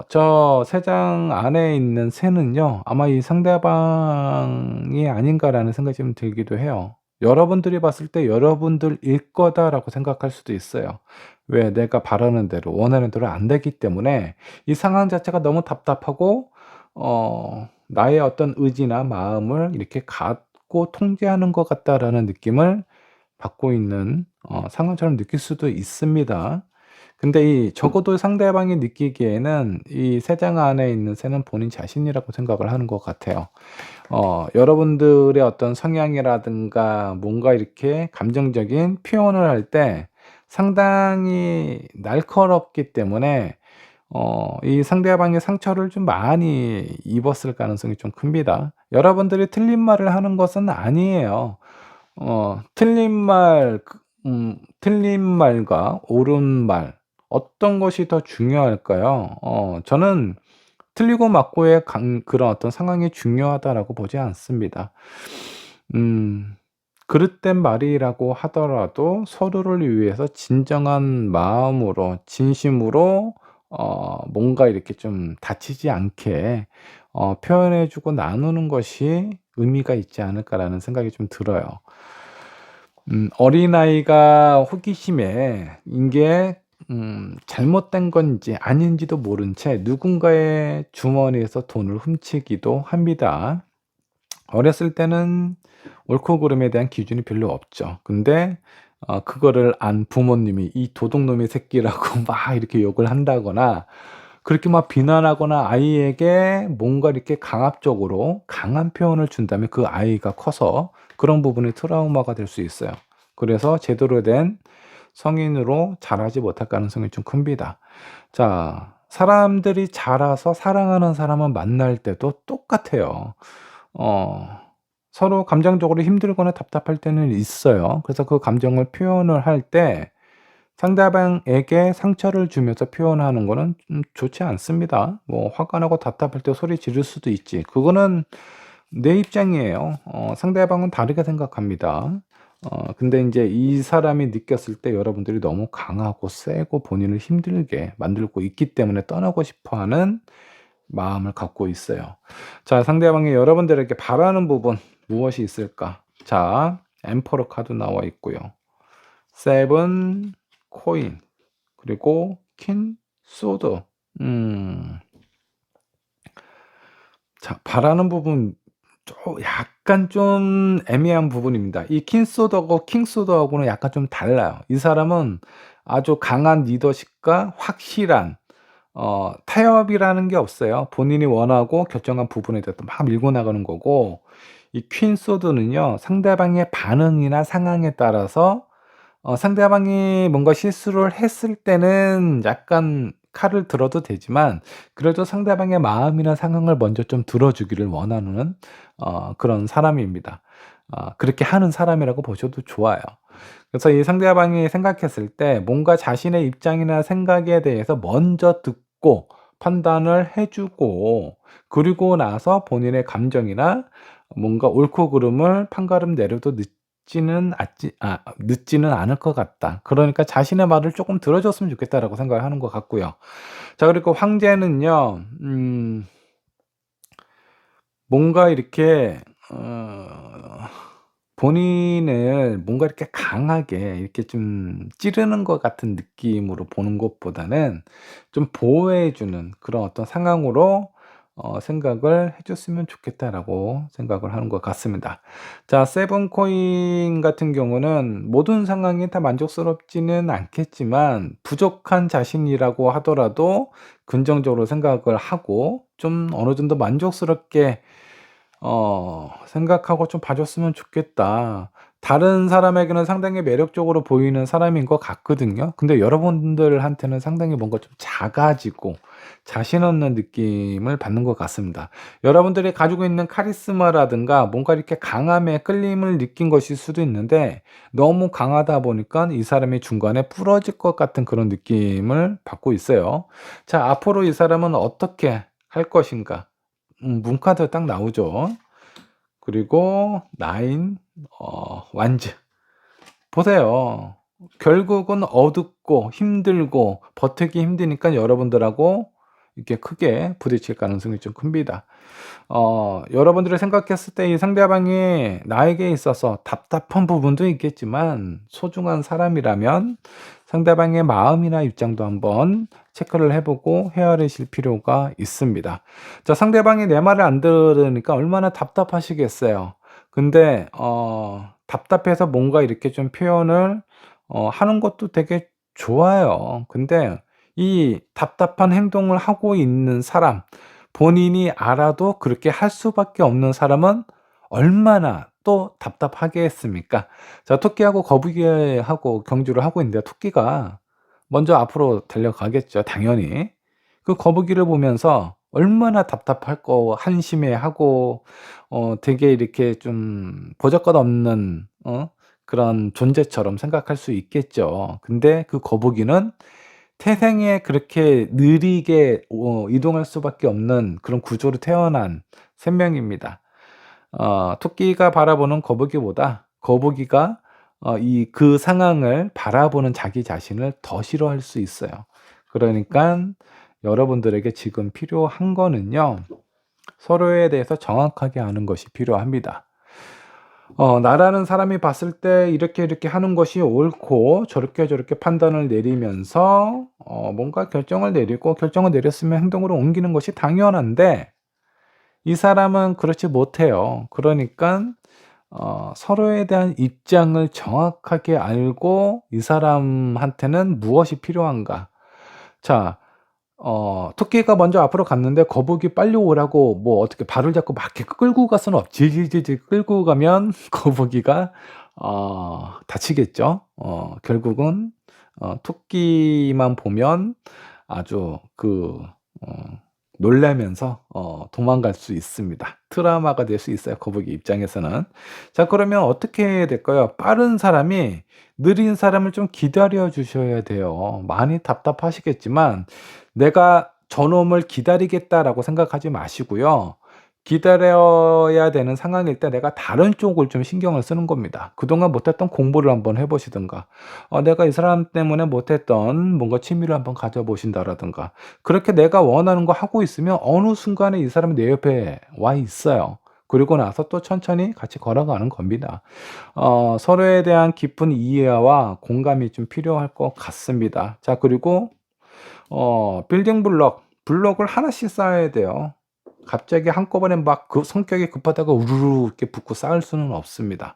저 3장 안에 있는 새는요, 아마 이 상대방이 아닌가라는 생각이 좀 들기도 해요. 여러분들이 봤을 때 '여러분들일 거다.'라고 생각할 수도 있어요. 왜? 내가 바라는 대로 원하는 대로 안 되기 때문에 이 상황 자체가 너무 답답하고 나의 어떤 의지나 마음을 이렇게 갖고 통제하는 것 같다라는 느낌을 받고 있는 상황처럼 느낄 수도 있습니다. 근데 이 적어도 상대방이 느끼기에는 이 세 장 안에 있는 새는 본인 자신이라고 생각을 하는 것 같아요. 여러분들의 어떤 성향이라든가 뭔가 이렇게 감정적인 표현을 할 때 상당히 날카롭기 때문에 이 상대방의 상처를 좀 많이 입었을 가능성이 좀 큽니다. 여러분들이 틀린 말을 하는 것은 아니에요. 틀린 말과 옳은 말 어떤 것이 더 중요할까요? 저는 틀리고 맞고의 그런 어떤 상황이 중요하다라고 보지 않습니다. 음 그릇된 말이라고 하더라도 서로를 위해서 진정한 마음으로 진심으로 뭔가 이렇게 좀 다치지 않게 표현해 주고 나누는 것이 의미가 있지 않을까라는 생각이 좀 들어요. 어린아이가 호기심에 이게 잘못된 건지 아닌지도 모른 채 누군가의 주머니에서 돈을 훔치기도 합니다. 어렸을 때는 옳고 그름에 대한 기준이 별로 없죠. 근데 그거를 안 부모님이 "이 도둑놈의 새끼."라고 막 이렇게 욕을 한다거나 그렇게 막 비난하거나 아이에게 뭔가 이렇게 강압적으로 강한 표현을 준다면 그 아이가 커서 그런 부분이 트라우마가 될 수 있어요. 그래서 제대로 된 성인으로 자라지 못할 가능성이 좀 큽니다. 자, 사람들이 자라서 사랑하는 사람을 만날 때도 똑같아요. 어 서로 감정적으로 힘들거나 답답할 때는 있어요. 그래서 그 감정을 표현을 할 때 상대방에게 상처를 주면서 표현하는 거는 좋지 않습니다. 뭐 화가 나고 답답할 때 소리 지를 수도 있지. 그거는 내 입장이에요. 상대방은 다르게 생각합니다. 근데 인제 이 사람이 느꼈을 때 여러분들이 너무 강하고 세고 본인을 힘들게 만들고 있기 때문에 떠나고 싶어 하는 마음을 갖고 있어요. 자, 상대방이 여러분들에게 바라는 부분 무엇이 있을까? 자, 엠퍼러 카드 나와 있고요. 세븐 코인 그리고 퀸 소드. 음. 자, 바라는 부분 약간 좀 애매한 부분입니다. 이 퀸 소드하고 킹 소드하고는 약간 좀 달라요. 이 사람은 아주 강한 리더십과 확실한 타협이라는 게 없어요. 본인이 원하고 결정한 부분에 대해서 막 밀고 나가는 거고 이 퀸 소드는요, 상대방의 반응이나 상황에 따라서 상대방이 뭔가 실수를 했을 때는 약간 칼을 들어도 되지만 그래도 상대방의 마음이나 상황을 먼저 좀 들어 주기를 원하는 그런 사람입니다. 그렇게 하는 사람이라고 보셔도 좋아요. 그래서 이 상대방이 생각했을 때 뭔가 자신의 입장이나 생각에 대해서 먼저 듣고 판단을 해 주고 그리고 나서 본인의 감정이나 뭔가 옳고 그름을 판가름 내려도 늦지는 않을 것 같다. 그러니까 자신의 말을 쪼끔 들어 줬으면 좋겠다라고 생각을 하는 것 같고요. 자, 그리고 황제는요. 뭔가 이렇게 본인을 뭔가 이렇게 강하게 이렇게 좀 찌르는 것 같은 느낌으로 보는 것보다는 좀 보호해 주는 그런 어떤 상황으로 생각을 해 줬으면 좋겠다라고 생각을 하는 것 같습니다. 자, 세븐 코인 같은 경우는 모든 상황이 다 만족스럽지는 않겠지만 부족한 자신이라고 하더라도 긍정적으로 생각을 하고 좀 어느 정도 만족스럽게 생각하고 좀 봐 줬으면 좋겠다. 다른 사람에게는 상당히 매력적으로 보이는 사람인 것 같거든요. 근데 여러분들한테는 상당히 뭔가 좀 작아지고 자신 없는 느낌을 받는 것 같습니다. 여러분들이 가지고 있는 카리스마라든가 뭔가 이렇게 강함에 끌림을 느낀 것일 수도 있는데 너무 강하다 보니까 이 사람이 중간에 부러질 것 같은 그런 느낌을 받고 있어요. 자, 앞으로 이 사람은 어떻게 할 것인가? 문카드 딱 나오죠. 그리고 나인 완즈. 보세요. 결국은 어둡고 힘들고 버티기 힘드니까 여러분들하고 이렇게 크게 부딪힐 가능성이 좀 큽니다. 여러분들이 생각했을 때 이 상대방이 나에게 있어서 답답한 부분도 있겠지만 소중한 사람이라면 상대방의 마음이나 입장도 한번 체크를 해보고 헤아리실 필요가 있습니다. 자, 상대방이 내 말을 안 들으니까 얼마나 답답하시겠어요. 근데 답답해서 뭔가 이렇게 좀 표현을 하는 것도 되게 좋아요. 근데 이 답답한 행동을 하고 있는 사람, 본인이 알아도 그렇게 할 수밖에 없는 사람은 얼마나 또 답답하겠습니까? 자, 토끼하고 거북이하고 경주를 하고 있는데 토끼가 먼저 앞으로 달려가겠죠, 당연히. 그 거북이를 보면서 얼마나 답답할 거 한심해하고 되게 이렇게 좀 보잘것없는 그런 존재처럼 생각할 수 있겠죠. 근데 그 거북이는 태생에 그렇게 느리게 이동할 수밖에 없는 그런 구조로 태어난 생명입니다. 토끼가 바라보는 거북이보다 거북이가 그 상황을 바라보는 자기 자신을 더 싫어할 수 있어요. 그러니까 여러분들에게 지금 필요한 거는요, 서로에 대해서 정확하게 아는 것이 필요합니다. 나라는 사람이 봤을 때 이렇게 이렇게 하는 것이 옳고 저렇게 저렇게 판단을 내리면서 뭔가 결정을 내리고 결정을 내렸으면 행동으로 옮기는 것이 당연한데 이 사람은 그렇지 못해요. 그러니까 서로에 대한 입장을 정확하게 알고 이 사람한테는 무엇이 필요한가. 자, 토끼가 먼저 앞으로 갔는데 거북이 빨리 오라고 뭐 어떻게 발을 잡고 막 이렇게 끌고 갈 수는 없지. 질질질 끌고 가면 거북이가 다치겠죠. 결국은 토끼만 보면 아주 어 놀라면서 도망갈 수 있습니다. 트라우마가 될 수 있어요, 거북이 입장에서는. 자, 그러면 어떻게 해야 될까요? 빠른 사람이 느린 사람을 좀 기다려 주셔야 돼요. 많이 답답하시겠지만 '내가 저놈을 기다리겠다.'라고 생각하지 마시고요. 기다려야 되는 상황일 때 내가 다른 쪽을 좀 신경을 쓰는 겁니다. 그동안 못했던 공부를 한번 해 보시든가 내가 이 사람 때문에 못했던 뭔가 취미를 한번 가져 보신다라든가 그렇게 내가 원하는 거 하고 있으면 어느 순간에 이 사람이 내 옆에 와 있어요. 그리고 나서 또 천천히 같이 걸어가는 겁니다. 서로에 대한 깊은 이해와 공감이 좀 필요할 것 같습니다. 자, 그리고 빌딩 블록을 하나씩 쌓아야 돼요. 갑자기 한꺼번에 막 그 성격이 급하다가 우르르 이렇게 붙고 쌓을 수는 없습니다.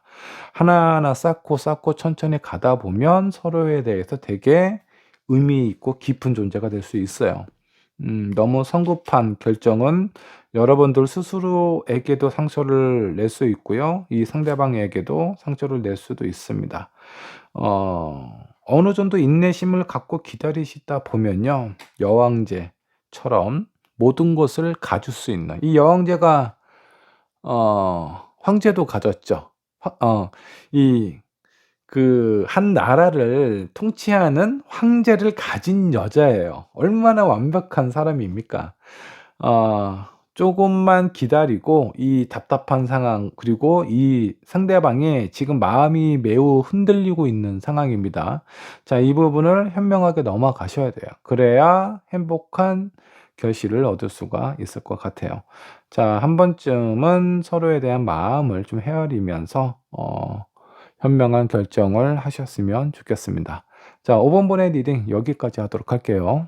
하나하나 쌓고 쌓고 천천히 가다 보면 서로에 대해서 되게 의미 있고 깊은 존재가 될 수 있어요. 너무 성급한 결정은 여러분들 스스로에게도 상처를 낼 수 있고요. 이 상대방에게도 상처를 낼 수도 있습니다. 어느 정도 인내심을 갖고 기다리시다 보면요. 여왕제처럼 모든 것을 가질 수 있는 이 여왕제가 황제도 가졌죠. 화 이 한 나라를 통치하는 황제를 가진 여자예요. 얼마나 완벽한 사람입니까? 쪼금만 기다리고 이 답답한 상황 그리고 이 상대방의 지금 마음이 매우 흔들리고 있는 상황입니다. 자, 이 부분을 현명하게 넘어가셔야 돼요. 그래야 행복한 결실을 얻을 수가 있을 것 같아요. 자, 한 번쯤은 서로에 대한 마음을 좀 헤아리면서 현명한 결정을 하셨으면 좋겠습니다. 자, 5 번분의 리딩 여기까지 하도록 할게요.